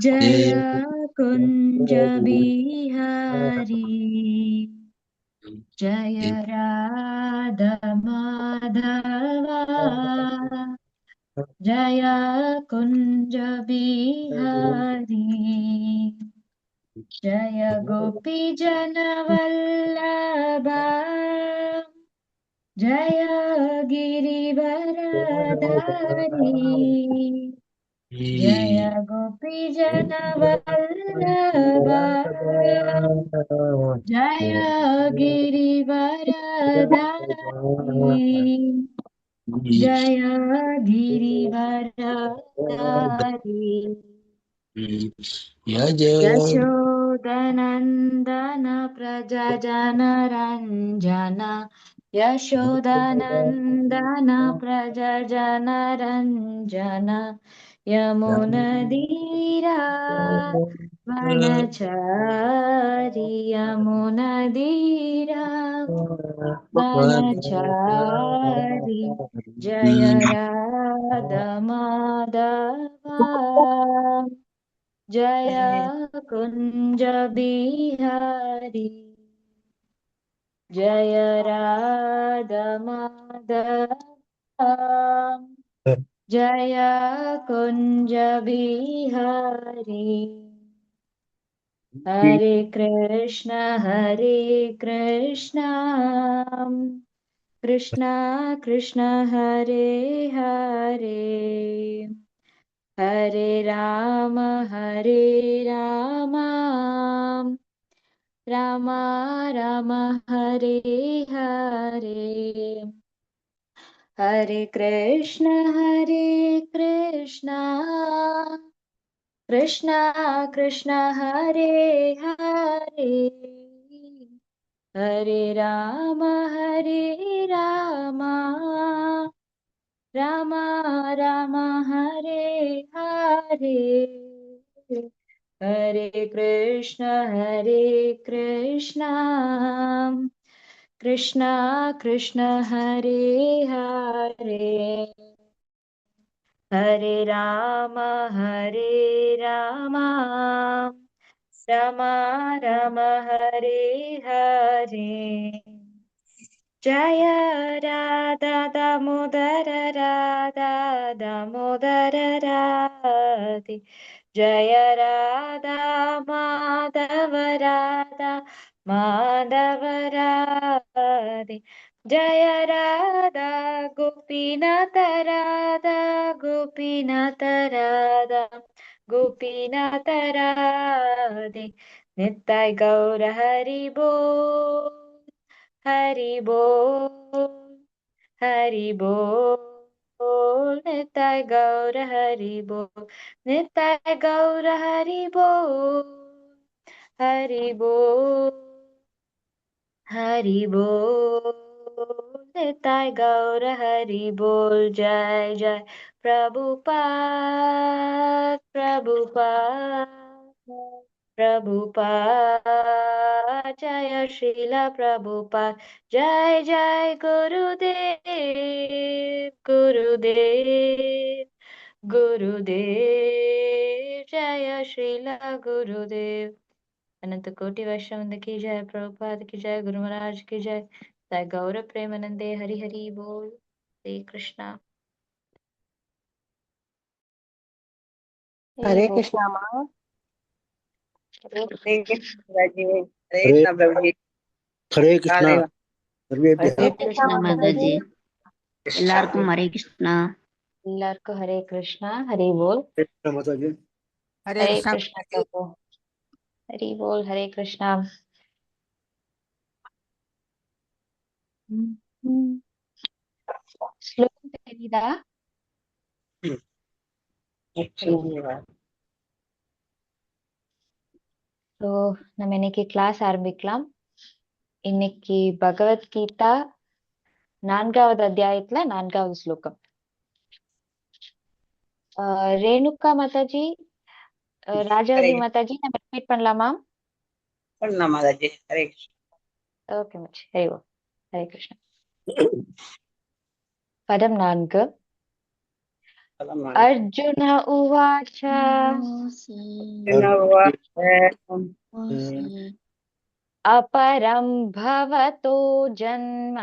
जय कुंज बिहारी जय राधा माधवा जय कुंज बिहारी जय गोपी जन वल्लभा जय गिरिवरधारी जय गोपी जन वल्लभा जय गिरिवरधारी जय गिरिवरधारी यशोदनन्दन प्रजनरञ्जन यशोदनन्दन प्रजनरञ्जन यमुनदीरा वनचारि यमुनदीरा वनचारि जय राधा माधवा जय कुंज बिहारी जय राधा माधवा जय कुंज बिहारी हरे कृष्ण कृष्ण कृष्ण हरे हरे हरे राम राम राम हरे हरे हरे कृष्ण कृष्ण कृष्ण हरे हरे हरे राम राम राम हरे हरे हरे कृष्ण कृष्ण कृष्ण हरे हरे हरे राम राम राम हरे हरे जय राधा दामोदर राधे जय राधा माधव राधे जय राधा गोपीनाथ गोपीनाथ राधे नित्य गौर हरि बोल नित्य गौर हरि बोल नित्य गौर हरि बोल नित्य गौर हरि बोल जय जय प्रभुपाद जय श्रील प्रभुपाद जय जय गुरुदेव जय श्रील गुरुदेव अनंत कोटि वैष्णव की जय प्रभुपाद की जय गुरु महाराज की जय जय गौर प्रेमानंदे हरि हरि बोल श्री कृष्णा हरे कृष्णा माँ हरे कृष्णा जी हरे कृष्णा प्रभु जी हरे कृष्णा हरे कृष्ण माताजी எல்லாருக்கும் हरे कृष्णा எல்லாருக்கும் हरे कृष्णा हरि बोल माताजी हरे कृष्णा प्रभु हरि बोल हरे कृष्णा ஸ்லோகம் தெரியுதா ஸோ நம்ம இன்னைக்கு கிளாஸ் ஆரம்பிக்கலாம் இன்னைக்கு பகவத்கீதா 4வது அத்தியாயத்துல 4வது ஸ்லோகம் ரேணுகா மாதாஜி ராஜாவதி மாதாஜி நம்ம ரிப்பீட் பண்ணலாமா மாதாஜி ஹரே ஓகே மச்சி ஹரி ஓம் ஹரே கிருஷ்ணா பதம் 4 अर्जुन उवाच अपरं भवतो जन्म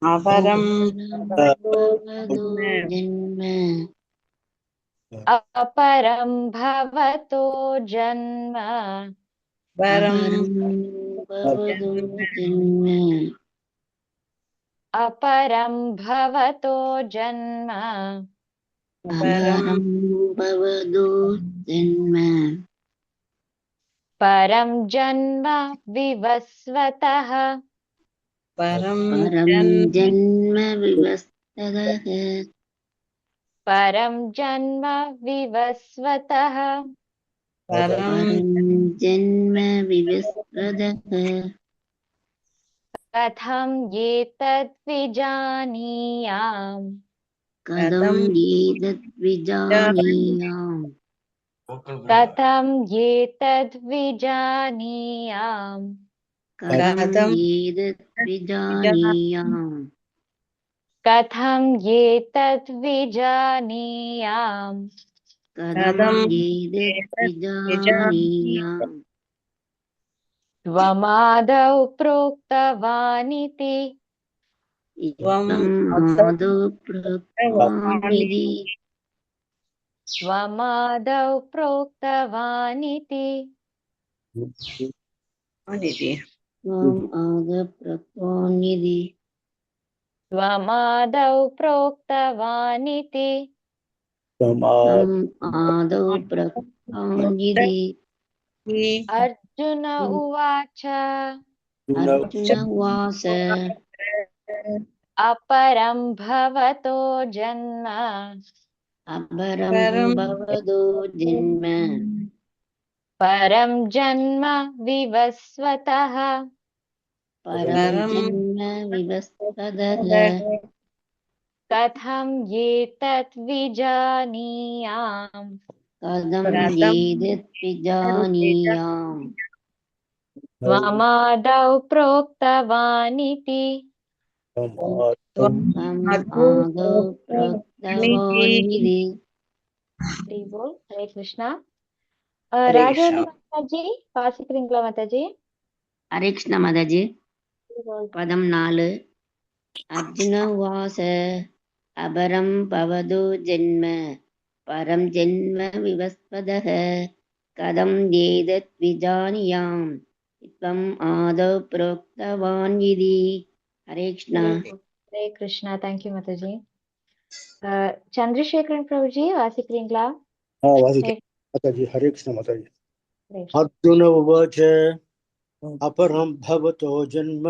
अपरं अपरं भवतो जन्म अपरं भवतो जन्म परं जन्म विवस्वतः परं जन्म विवस्वतः परं जन्म विवस्वतः जन्म विवस्वतः कथं एतद्विजानीयाम् कथं एतद्विजानीयाम् कथं एतद्विजानीयाम् कथं एतद्विजानीयाम् कथं एतद्विजानीयाम् कथं एतद्विजानीयाम् त्वमादौ प्रोक्तवानिति आदौ प्रोक्तवानिति त्वमादौ प्रोक्तवानिति त्वमादौ प्रोक्तवानिति आदौ प्रोक्तवानिति अर्जुन उवाच अर्जुन उवाच अपरं भवतो जन्म अपरं भवतो जन्म परं जन्म विवस्वतः परं जन्म विवस्वतः कथं एतद्विजानीयाम् कथं एतद्विजानीयाम् त्वमादौ प्रोक्तवानिति आदौ प्रोक्तवानिति हरे कृष्णा राजवल्ली माताजी வாசிக்கிறீங்களா மாதாஜி? हरे कृष्ण माताजी पदम 4 अर्जुन उवाच अपरं भवतो जन्म परं जन्म विवस्वतः कथं एतद्विजानीयाम् त्वम् आदौ प्रोक्तवान् इति हरे कृष्ण ஹரே கிருஷ்ணா. தேங்க்யூ மாதாஜி. சந்திரசேகரன் பிரபுஜி வாசிக்கிறீங்களா? माताजी हरे कृष्ण माताजी। अर्जुन उवाच अपरं भवतो जन्म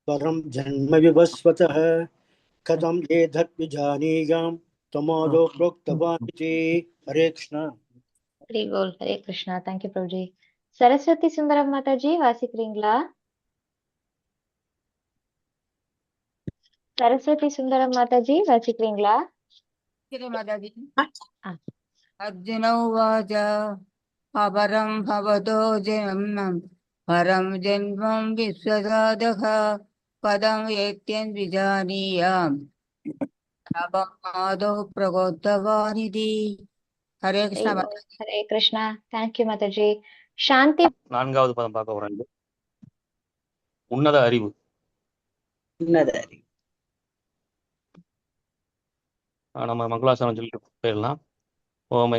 परं जन्म विवस्वतः कथं एतद्विजानीयाम् त्वमादौ प्रोक्तवान् इति हरे कृष्ण। ஹரே கிருஷ்ணா. தேங்க்யூ பிரபுஜி. சரஸ்வதி சுந்தரம் மாதாஜி வாசிக்கிறீங்களா? சரஸ்வதி சுந்தரம் மாதாஜி வாசிக்கிறீங்களா? माताजी अर्जुन उवाच अपरं भवतो जन्म परं जन्मं विश्वदादः पदम् एत्यद्विजानीयाम् आदौ प्रगोत्तवानिति हरे कृष्ण ஹரே கிருஷ்ணா. தேங்க்யூ மாதாஜி. சாந்தி 4வது பதம் பார்க்க போறாங்க. உன்னத அறிவு. நம்ம மங்களாசனம் சொல்லிட்டு போயிடலாம். ஓம்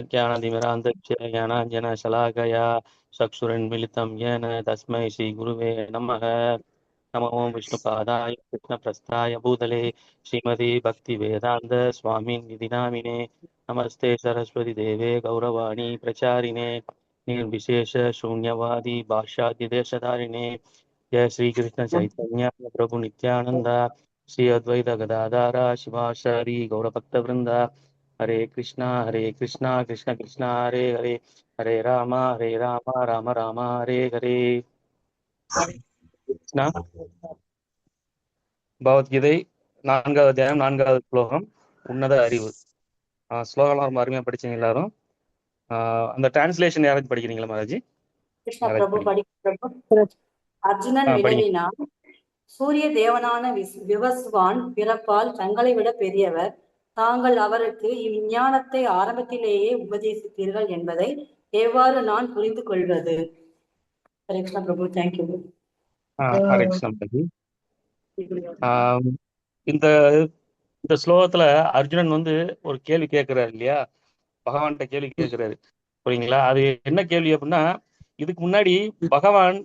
ஞானாஞ்சன சலாகயா சக்ஷுரன்மிலிதம் யேன தஸ்மை ஸ்ரீ குருவே நமः. நம ஓம் விஷ்ணுபாதாய கிருஷ்ணபிரஸ்தாய பூதலே ஸ்ரீமதி பக்தி வேதாந்த சுவாமின் நிதி நாமினே. நமஸ்தே சரஸ்வதி தேவே கௌரவாணி பிரச்சாரிணே निर्विशेष शून्यवादी भाष्यादि देशधारिणे. जय श्री कृष्ण चैतन्य प्रभु नित्यानंद श्री अद्वैत गदाधार शिवाचार्य गौरभक्तवृंद. हरे कृष्णा कृष्ण कृष्ण हरे हरे हरे राम राम राम हरे हरे. कृष्णा பகவத்கீதை 4வது அத்தியாயம் 4வது ஸ்லோகம் உன்னத அறிவு. ஸ்லோகம் ரொம்ப அருமையா படிச்சீங்க எல்லாரும். அந்த டிரான்ஸ்லேஷன் யாராச்சும் படிக்கிறீங்களா மாதாஜி? கிருஷ்ண பிரபு அர்ஜுனன் வினவினான், சூரிய தேவனான விவஸ்வான் பிறப்பால் தங்களை விட பெரியவர், தாங்கள் அவருக்கு இவ்விஞ்ஞானத்தை ஆரம்பத்திலேயே உபதேசித்தீர்கள் என்பதை எவ்வாறு நான் புரிந்து கொள்வது? ஹரே கிருஷ்ணா பிரபு, தேங்க்யூ. ஹரே கிருஷ்ணா பிரபு. இந்த இந்த ஸ்லோகத்துல அர்ஜுனன் வந்து ஒரு கேள்வி கேட்கிறாரு இல்லையா, பகவான்கிட்ட கேள்வி கேட்கிறாரு, புரியுங்களா? அது என்ன கேள்வி அப்படின்னா, இதுக்கு முன்னாடி பகவான்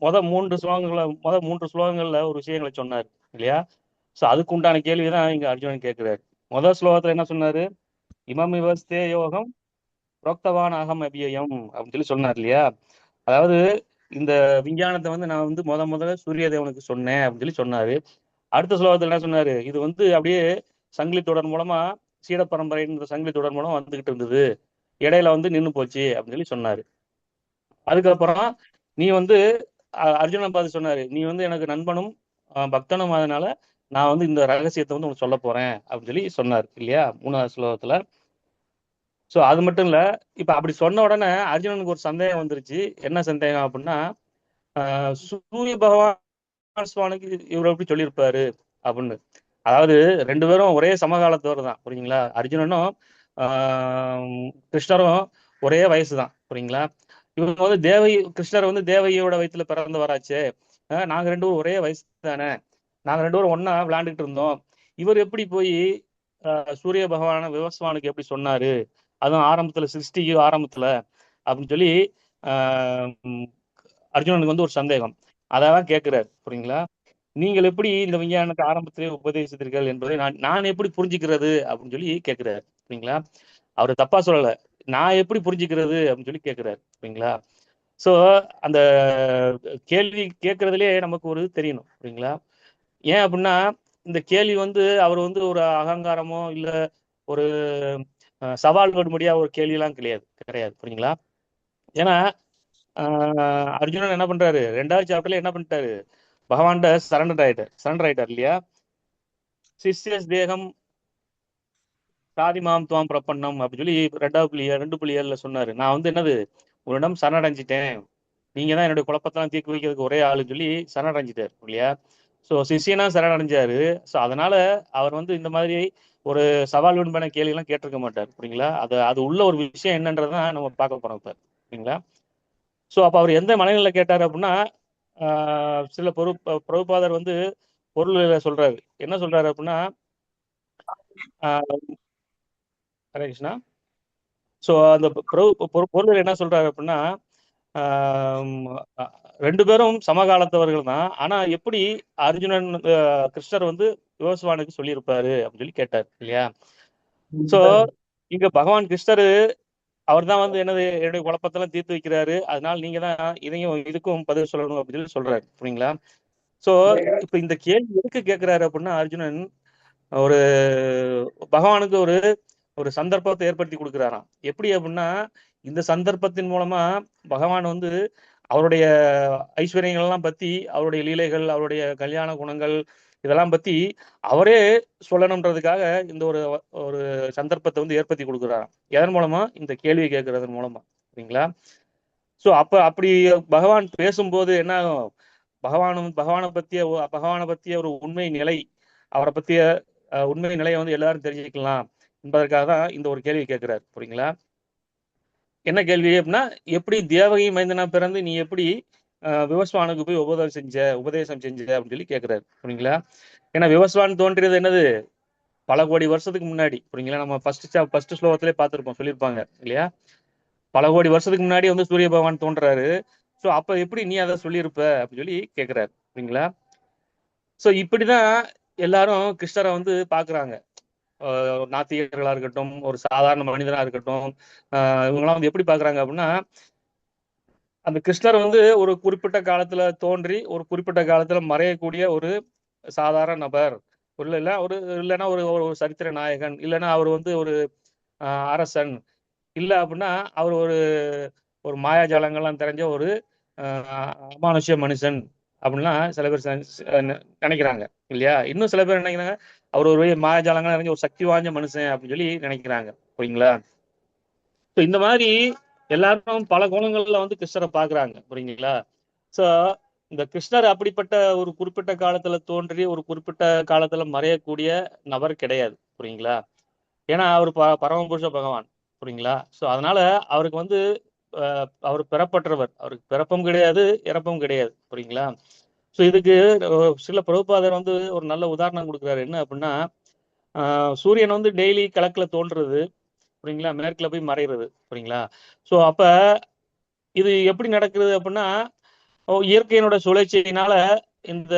முத மூன்று ஸ்லோகங்கள்ல ஒரு விஷயங்களை சொன்னார் இல்லையா. ஸோ அதுக்கு உண்டான கேள்விதான் இங்க அர்ஜுனன் கேட்கிறாரு. முதல் ஸ்லோகத்துல என்ன சொன்னாரு? இமம் விவஸ்தே யோகம் புரோக்தவான் அகம் அபியம் அப்படின்னு சொல்லி சொன்னார் இல்லையா. அதாவது இந்த விஞ்ஞானத்தை வந்து நான் வந்து முதல்ல சூரிய தேவனுக்கு சொன்னேன் அப்படின்னு சொல்லி சொன்னாரு. அடுத்த ஸ்லோகத்துல என்ன சொன்னாரு? இது வந்து அப்படியே சங்கிலி தொடர் மூலமா சீட பரம்பரைன்ற சங்கிலி தொடர் மூலம் வந்துகிட்டு இருந்தது, இடையில வந்து நின்று போச்சு அப்படின்னு சொல்லி சொன்னாரு. அதுக்கப்புறம் நீ வந்து அர்ஜுனன் பார்த்து சொன்னாரு, நீ வந்து எனக்கு நண்பனும் பக்தனும் அதனால நான் வந்து இந்த ரகசியத்தை வந்து உனக்கு சொல்ல போறேன் அப்படின்னு சொல்லி சொன்னார் இல்லையா, மூணாவது ஸ்லோகத்துல. ஸோ அது மட்டும் இல்ல, இப்ப அப்படி சொன்ன உடனே அர்ஜுனனுக்கு ஒரு சந்தேகம் வந்துருச்சு. என்ன சந்தேகம் அப்படின்னா, சூரிய பகவான் சுவாமிக்கு இவர் எப்படி சொல்லியிருப்பாரு அப்படின்னு. அதாவது ரெண்டு பேரும் ஒரே சமகாலத்தவர் தான், புரியுங்களா. அர்ஜுனனும் கிருஷ்ணரும் ஒரே வயசு தான், புரியுங்களா. இவங்க வந்து கிருஷ்ணர் வந்து தேவகியோட வயிற்றுல பிறந்தவராச்சே, நாங்க ரெண்டு பேரும் ஒரே வயசு தானே, நாங்க ரெண்டு பேரும் ஒன்னா விளையாண்டுட்டு இருந்தோம், இவர் எப்படி போய் சூரிய பகவான விவஸ்வானுக்கு எப்படி சொன்னாரு, அதுவும் ஆரம்பத்துல சிருஷ்டிக்கு ஆரம்பத்துல அப்படின்னு சொல்லி அர்ஜுனனுக்கு வந்து ஒரு சந்தேகம். அதான் கேட்கிறாரு, புரியுங்களா. நீங்கள் எப்படி இந்த விஞ்ஞானத்தை ஆரம்பத்திலே உபதேசித்தீர்கள் என்பதை நான் எப்படி புரிஞ்சுக்கிறது அப்படின்னு சொல்லி கேட்கிறாரு, புரியுங்களா. அவரு தப்பா சொல்லல, நான் எப்படி புரிஞ்சுக்கிறது அப்படின்னு சொல்லி கேட்கிறாரு, புரியுங்களா. ஸோ அந்த கேள்வி கேட்கறதுலேயே நமக்கு ஒரு தெரியணும், புரியுங்களா. ஏன் அப்படின்னா, இந்த கேள்வி வந்து அவர் வந்து ஒரு அகங்காரமோ இல்ல ஒரு சவால் விடும்படியா ஒரு கேள்வியெல்லாம் கிடையாது, புரியுங்களா. ஏன்னா அர்ஜுனன் என்ன பண்றாரு, 2வது சாப்டர்ல என்ன பண்ணிட்டாரு, பகவான்கிட்ட சரண்டர் ஆயிட்டார் இல்லையா. சிஷ்யஸ் தேகம் சாதிமாம் துவாம் பிரபன்னம் அப்படின்னு சொல்லி 2.7ல சொன்னாரு. நான் வந்து என்னது உன்னிடம் சரணடைஞ்சிட்டேன், நீங்க தான் என்னுடைய குழப்பத்தெல்லாம் தீர்க்க வைக்கிறதுக்கு ஒரே ஆளுன்னு சொல்லி சரணடைஞ்சிட்டார் இல்லையா. ஸோ சிஷியனா சரணடைஞ்சாரு. ஸோ அதனால அவர் வந்து இந்த மாதிரி ஒரு சவால் விடும்பன கேள்வியெல்லாம் கேட்டிருக்க மாட்டார், புரியுங்களா. அது உள்ள ஒரு விஷயம் என்னன்றதான் நம்ம பார்க்க போறோம் இப்ப, புரியுங்களா. ஸோ அப்போ அவர் எந்த மனநிலையில கேட்டார் அப்படின்னா, சில பிரபுபாதர் வந்து பொருள் சொல்றாரு. என்ன சொல்றாரு அப்படின்னா, ஹரே கிருஷ்ணா. ஸோ அந்த பொருள் என்ன சொல்றாரு அப்படின்னா, ரெண்டு பேரும் சமகாலத்தவர்கள் தான், ஆனா எப்படி அர்ஜுனன் கிருஷ்ணர் வந்து விவஸ்வானுக்கு சொல்லியிருப்பாரு அப்படின்னு சொல்லி கேட்டார் இல்லையா. சோ இங்க பகவான் கிருஷ்ணர் அவர் தான் வந்து என்னுடைய குழப்பத்தெல்லாம் தீர்த்து வைக்கிறாரு, அதனால நீங்க தான் இதுக்கும் பதில் சொல்லணும் அப்படின்னு சொல்லி சொல்றாரு, புரியுங்களா. சோ இப்ப இந்த கேள்வி எதுக்கு கேட்கிறாரு அப்படின்னா, அர்ஜுனன் ஒரு பகவானுக்கு ஒரு சந்தர்ப்பத்தை ஏற்படுத்தி கொடுக்குறாராம். எப்படி அப்படின்னா, இந்த சந்தர்ப்பத்தின் மூலமா பகவான் வந்து அவருடைய ஐஸ்வர்யங்கள் எல்லாம் பத்தி, அவருடைய லீலைகள், அவருடைய கல்யாண குணங்கள் இதெல்லாம் பத்தி அவரே சொல்லணும்ன்றதுக்காக இந்த ஒரு சந்தர்ப்பத்தை வந்து ஏற்படுத்தி கொடுக்குறாராம். எதன் மூலமா? இந்த கேள்வி கேட்கறதன் மூலமா, சரிங்களா. ஸோ அப்படி பகவான் பேசும்போது என்ன ஆகும், பகவானை பத்திய ஒரு உண்மை நிலை, அவரை பத்திய உண்மை நிலையை வந்து எல்லாரும் தெரிஞ்சுக்கலாம் என்பதற்காக தான் இந்த ஒரு கேள்வி கேட்கிறார், புரியுங்களா. என்ன கேள்வி அப்படின்னா, எப்படி தேவகி மைந்தனா பிறந்து நீ எப்படி விவஸ்வானுக்கு போய் உபதேசம் செஞ்ச அப்படின்னு சொல்லி கேட்கிறாரு, புரியுங்களா. ஏன்னா விவஸ்வான் தோன்றியது என்னது, பல கோடி வருஷத்துக்கு முன்னாடி, புரியுங்களா. நம்ம ஃபர்ஸ்ட் ஸ்லோகத்திலே பார்த்திருப்போம், சொல்லியிருப்பாங்க இல்லையா. பல கோடி வருஷத்துக்கு முன்னாடி வந்து சூரிய பகவான் தோன்றாரு. ஸோ அப்ப எப்படி நீ அதை சொல்லியிருப்ப அப்படின்னு சொல்லி கேட்கிறாரு, புரியுங்களா. ஸோ இப்படிதான் எல்லாரும் கிருஷ்ணரை வந்து பாக்குறாங்க. நாத்திகர்களா இருக்கட்டும், ஒரு சாதாரண மனிதனா இருக்கட்டும், இவங்கெல்லாம் வந்து எப்படி பாக்குறாங்க அப்படின்னா, அந்த கிருஷ்ணர் வந்து ஒரு குறிப்பிட்ட காலத்துல தோன்றி ஒரு குறிப்பிட்ட காலத்துல மறையக்கூடிய ஒரு சாதாரண நபர், இல்லைன்னா ஒரு சரித்திர நாயகன், இல்லைன்னா அவர் வந்து ஒரு அரசன், இல்லை அப்படின்னா அவர் ஒரு மாயாஜாலங்கள்லாம் தெரிஞ்ச ஒரு அமானுஷ்ய மனுஷன் அப்படின்லாம் சில பேர் நினைக்கிறாங்க இல்லையா. இன்னும் சில பேர் நினைக்கிறாங்க அவர் ஒரு மாயாஜாலங்கள் நிறைஞ்ச ஒரு சக்தி வாய்ந்த மனுஷன் அப்படின்னு சொல்லி நினைக்கிறாங்க, புரியுங்களா. ஸோ இந்த மாதிரி எல்லாரும் பல கோணங்கள்ல வந்து கிருஷ்ணரை பாக்குறாங்க, புரியுங்களா. ஸோ இந்த கிருஷ்ணர் அப்படிப்பட்ட ஒரு குறிப்பிட்ட காலத்துல தோன்றி ஒரு குறிப்பிட்ட காலத்துல மறையக்கூடிய நபர் கிடையாது, புரியுங்களா? ஏன்னா அவர் பரமபுருஷ பகவான், புரியுங்களா? ஸோ அதனால அவருக்கு வந்து அவர் பெறப்பட்டவர், அவருக்கு பிறப்பும் கிடையாது இறப்பும் கிடையாது, புரியுங்களா? ஸோ இதுக்கு சில பிரபுபாதர் வந்து ஒரு நல்ல உதாரணம் கொடுக்குறாரு. என்ன அப்படின்னா, சூரியன் வந்து டெய்லி கிழக்குல தோன்றுறது, புரியுங்களா, மேற்குல போய் மறைகிறது, புரியுங்களா? ஸோ அப்ப இது எப்படி நடக்குது அப்படின்னா, இயற்கையினோட சுழற்சியினால இந்த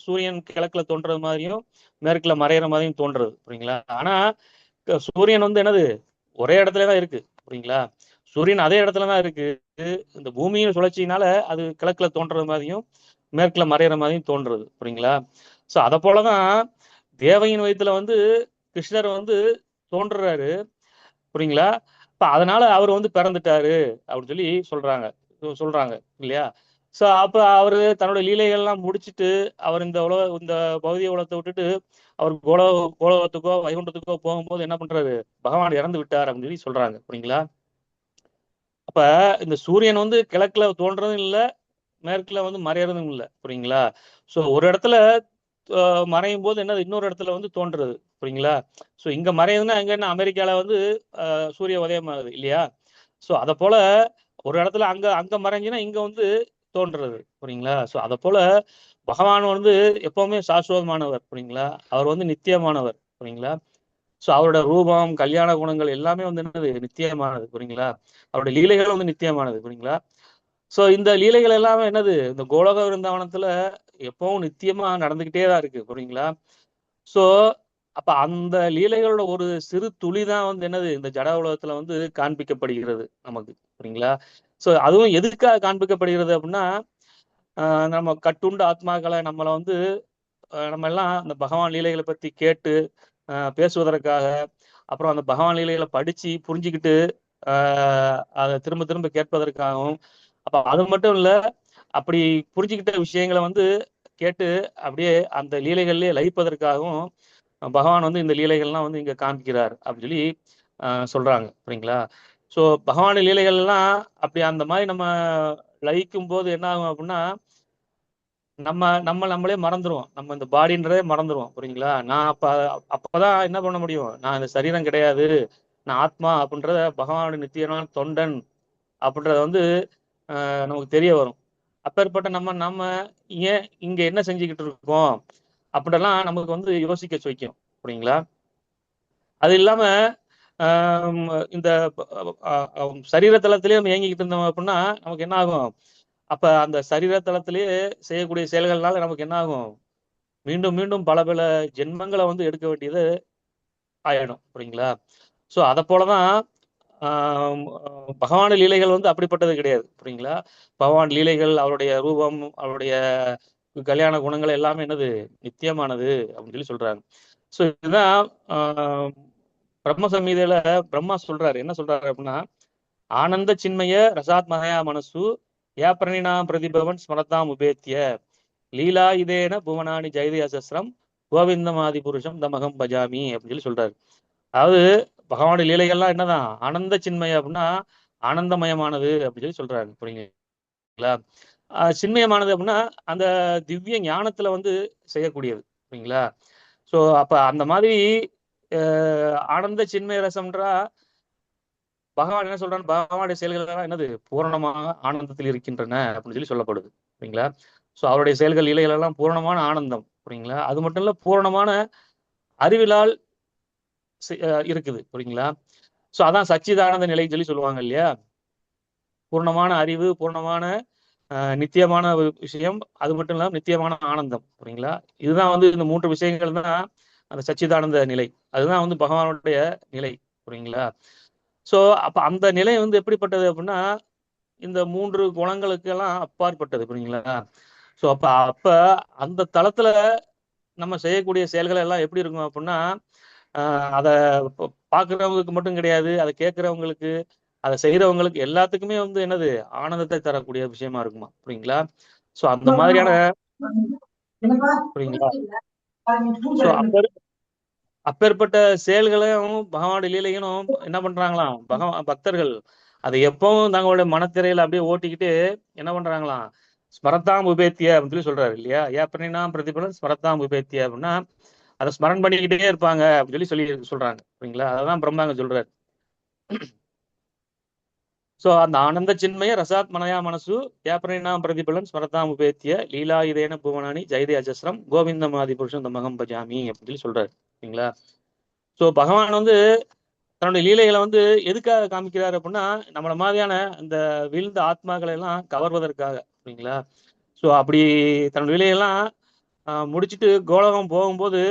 சூரியன் கிழக்குல தோன்றது மாதிரியும் மேற்குல மறையிற மாதிரியும் தோன்றுறது, புரியுங்களா? ஆனா சூரியன் வந்து என்னது, ஒரே இடத்துல தான் இருக்கு, புரியுங்களா? சூரியன் அதே இடத்துல தான் இருக்கு. இந்த பூமியின் சுழற்சியினால அது கிழக்குல தோன்றது மாதிரியும் மேற்குல மறையிற மாதிரியும் தோன்றுறது, புரியுங்களா? ஸோ அதை போலதான் தேவையின் வயிற்றுல வந்து கிருஷ்ணர் வந்து தோன்றுறாரு, புரியுங்களா? இப்ப அதனால அவர் வந்து பிறந்துட்டாரு அப்படின்னு சொல்லி சொல்றாங்க இல்லையா? ஸோ அப்ப அவரு தன்னோட லீலைகள்லாம் முடிச்சுட்டு அவர் இந்த பௌதிக உலகத்தை விட்டுட்டு அவர் கோலோகத்துக்கோ வைகுண்டத்துக்கோ போகும்போது என்ன பண்றாரு, பகவான் இறந்து விட்டார் அப்படின்னு சொல்லி சொல்றாங்க, புரியுங்களா? அப்ப இந்த சூரியன் வந்து கிழக்குல தோன்றதும் இல்லை, மேற்குல வந்து மறையறதும் இல்லை, புரியுங்களா? ஸோ ஒரு இடத்துல மறையும் போது என்னது, இன்னொரு இடத்துல வந்து தோன்றுறது, புரியுங்களா? ஸோ இங்க மறையுதுன்னா அங்க என்ன, அமெரிக்கால வந்து சூரிய உதயமாகுது இல்லையா? ஸோ அதை போல ஒரு இடத்துல அங்க அங்க மறைஞ்சுன்னா இங்க வந்து தோன்றுறது, புரியுங்களா? ஸோ அதை போல பகவான் வந்து எப்பவுமே சாஸ்வதமானவர், புரியுங்களா? அவர் வந்து நித்தியமானவர், புரியுங்களா? ஸோ அவரோட ரூபம், கல்யாண குணங்கள் எல்லாமே வந்து என்னது, நித்தியமானது, புரியுங்களா? அவருடைய லீலைகள் வந்து நித்தியமானது, புரியுங்களா? ஸோ இந்த லீலைகள் எல்லாமே என்னது, இந்த கோலோக விருந்தாவனத்துல எப்பவும் நித்தியமா நடந்துகிட்டே தான் இருக்கு, புரியுங்களா? ஸோ அப்ப அந்த லீலைகளோட ஒரு சிறு துளி தான் வந்து என்னது, இந்த ஜட உலகத்துல வந்து காண்பிக்கப்படுகிறது நமக்கு, புரியுங்களா? ஸோ அதுவும் எதுக்காக காண்பிக்கப்படுகிறது அப்படின்னா, நம்ம கட்டுண்ட ஆத்மாக்களை நம்மளை வந்து நம்ம எல்லாம் அந்த பகவான் லீலைகளை பத்தி கேட்டு பேசுவதற்காக, அப்புறம் அந்த பகவான் லீலைகளை படிச்சு புரிஞ்சுக்கிட்டு அதை திரும்ப திரும்ப கேட்பதற்காகவும், அப்ப அது மட்டும் இல்ல, அப்படி புரிஞ்சுக்கிட்ட விஷயங்களை வந்து கேட்டு அப்படியே அந்த லீலைகள்லயே லயிப்பதற்காகவும் பகவான் வந்து இந்த லீலைகள்லாம் வந்து இங்க காண்பிக்கிறார் அப்படின்னு சொல்லி சொல்றாங்க, புரியுங்களா? ஸோ பகவான் லீலைகள் எல்லாம் அப்படி அந்த மாதிரி நம்ம லயிக்கும் போது என்ன ஆகும் அப்படின்னா, நம்மளே மறந்துடுவோம், நம்ம இந்த பாடின்றதே மறந்துடுவோம், புரியுங்களா? நான் அப்பதான் என்ன பண்ண முடியும், நான் இந்த சரீரம் கிடையாது, நான் ஆத்மா அப்படின்றத, பகவானுடைய நித்தியமான தொண்டன் அப்படின்றத வந்து நமக்கு தெரிய வரும். அப்பேற்பட்ட நம்ம ஏன் இங்க என்ன செஞ்சுக்கிட்டு இருக்கோம் அப்படிலாம் நமக்கு வந்து யோசிக்க வைக்கும், புரியுங்களா? அது இல்லாம இந்த சரீர தளத்திலேயே நம்ம இயங்கிக்கிட்டு இருந்தோம் அப்படின்னா நமக்கு என்ன ஆகும், அப்ப அந்த சரீர தளத்திலேயே செய்யக்கூடிய செயல்கள்னால நமக்கு என்ன ஆகும், மீண்டும் மீண்டும் பல பல ஜென்மங்களை வந்து எடுக்க வேண்டியது ஆயிடும், புரியுங்களா? ஸோ அதை போலதான் பகவான் லீலைகள் வந்து அப்படிப்பட்டது கிடையாது, புரியுங்களா? பகவான் லீலைகள், அவருடைய ரூபம், அவருடைய கல்யாண குணங்கள் எல்லாமே என்னது, நித்தியமானது அப்படின்னு சொல்லி சொல்றாங்க. ஸோ இதுதான் பிரம்ம சம்ஹிதையில பிரம்மா சொல்றாரு. என்ன சொல்றாரு அப்படின்னா, ஆனந்த சின்மய ரசாத்மகயா மனசு ஏப்ரணினாம் பிரதிபவன் ஸ்மரதாம் உபேத்திய லீலா இதேன புவனானி ஜெயதி அசஸ்ரம் கோவிந்தமாதி புருஷம் தமகம் பஜாமி அப்படின்னு சொல்லி சொல்றாரு. அதாவது பகவானுடைய லீலைகள்லாம் என்னதான், ஆனந்த சின்மய அப்படின்னா ஆனந்தமயமானது அப்படின்னு சொல்லி சொல்றாரு, புரியுங்களா? சின்மயமானது அப்படின்னா அந்த திவ்ய ஞானத்துல வந்து செய்யக்கூடியது, புரியுங்களா? ஸோ அப்ப அந்த மாதிரி ஆனந்த சின்மய ரசம்ன்றா பகவான் என்ன சொல்றான்னு, பகவானுடைய செயல்கள் எல்லாம் என்னது, பூரணமாக ஆனந்தத்தில் இருக்கின்றன அப்படின்னு சொல்லி சொல்லப்படுது, புரியுங்களா? ஸோ அவருடைய செயல்கள் லீலைகள் எல்லாம் பூரணமான ஆனந்தம், புரியுங்களா? அது மட்டும் இல்ல, பூரணமான அறிவிலால் இருக்குது, புரியுங்களா? ஸோ அதான் சச்சிதானந்த நிலைன்னு சொல்லி சொல்லுவாங்க இல்லையா? பூர்ணமான அறிவு, பூர்ணமான நித்தியமான விஷயம், அது மட்டும் இல்லாமல் நித்தியமான ஆனந்தம், புரியுங்களா? இதுதான் வந்து இந்த 3 விஷயங்கள் தான் அந்த சச்சிதானந்த நிலை. அதுதான் வந்து பகவானுடைய நிலை, புரியுங்களா? ஸோ அப்ப அந்த நிலை வந்து எப்படிப்பட்டது அப்படின்னா, இந்த 3 குணங்களுக்கெல்லாம் அப்பாற்பட்டது, புரியுங்களா? ஸோ அப்ப அந்த தளத்துல நம்ம செய்யக்கூடிய செயல்கள் எல்லாம் எப்படி இருக்கும் அப்படின்னா, அதை பார்க்குறவங்களுக்கு மட்டும் கிடையாது, அதை கேட்குறவங்களுக்கு, அதை செய்யறவங்களுக்கு எல்லாத்துக்குமே வந்து என்னது, ஆனந்தத்தை தரக்கூடிய விஷயமா இருக்குமா, புரியுங்களா? ஸோ அந்த மாதிரியான, புரியுங்களா? ஸோ அப்பேற்பட்ட செயல்களையும் பகவானுடைய லீலைகளும் என்ன பண்றாங்களாம், பக்தர்கள் அதை எப்பவும் தங்களுடைய மனத்திரையில அப்படியே ஓட்டிக்கிட்டு என்ன பண்றாங்களாம், ஸ்மரத்தாம் உபேத்திய அப்படின்னு சொல்லி சொல்றாரு இல்லையா? ஏப்பனா பிரதிபலன் ஸ்மரத்தாம் உபேத்திய அப்படின்னா, அதை ஸ்மரண் பண்ணிக்கிட்டே இருப்பாங்க அப்படின்னு சொல்லி சொல்றாங்க. சரிங்களா? அதான் பிரம்மாங்க சொல்றாரு. ஸோ அந்த ஆனந்த சின்மய ரசாத் மனயா மனசு ஏப்ரனாம் பிரதிபலன் ஸ்மரதாம் உபேத்திய லீலா இதேன புவனானி ஜெயதே அஜஸ்ரம் கோவிந்தமாதி புருஷன் தமகம் பஜாமி அப்படின்னு சொல்லி சொல்றாரு. சரிங்களா? ஸோ பகவான் வந்து தன்னுடைய லீலைகளை வந்து எதுக்காக காமிக்கிறாரு அப்படின்னா, நம்மள மாதிரியான இந்த வீழ்ந்த ஆத்மாக்களை எல்லாம் கவர்வதற்காக. சரிங்களா? ஸோ அப்படி தன்னுடைய லீலையெல்லாம் முடிச்சுட்டு கோலகம் போகும்போது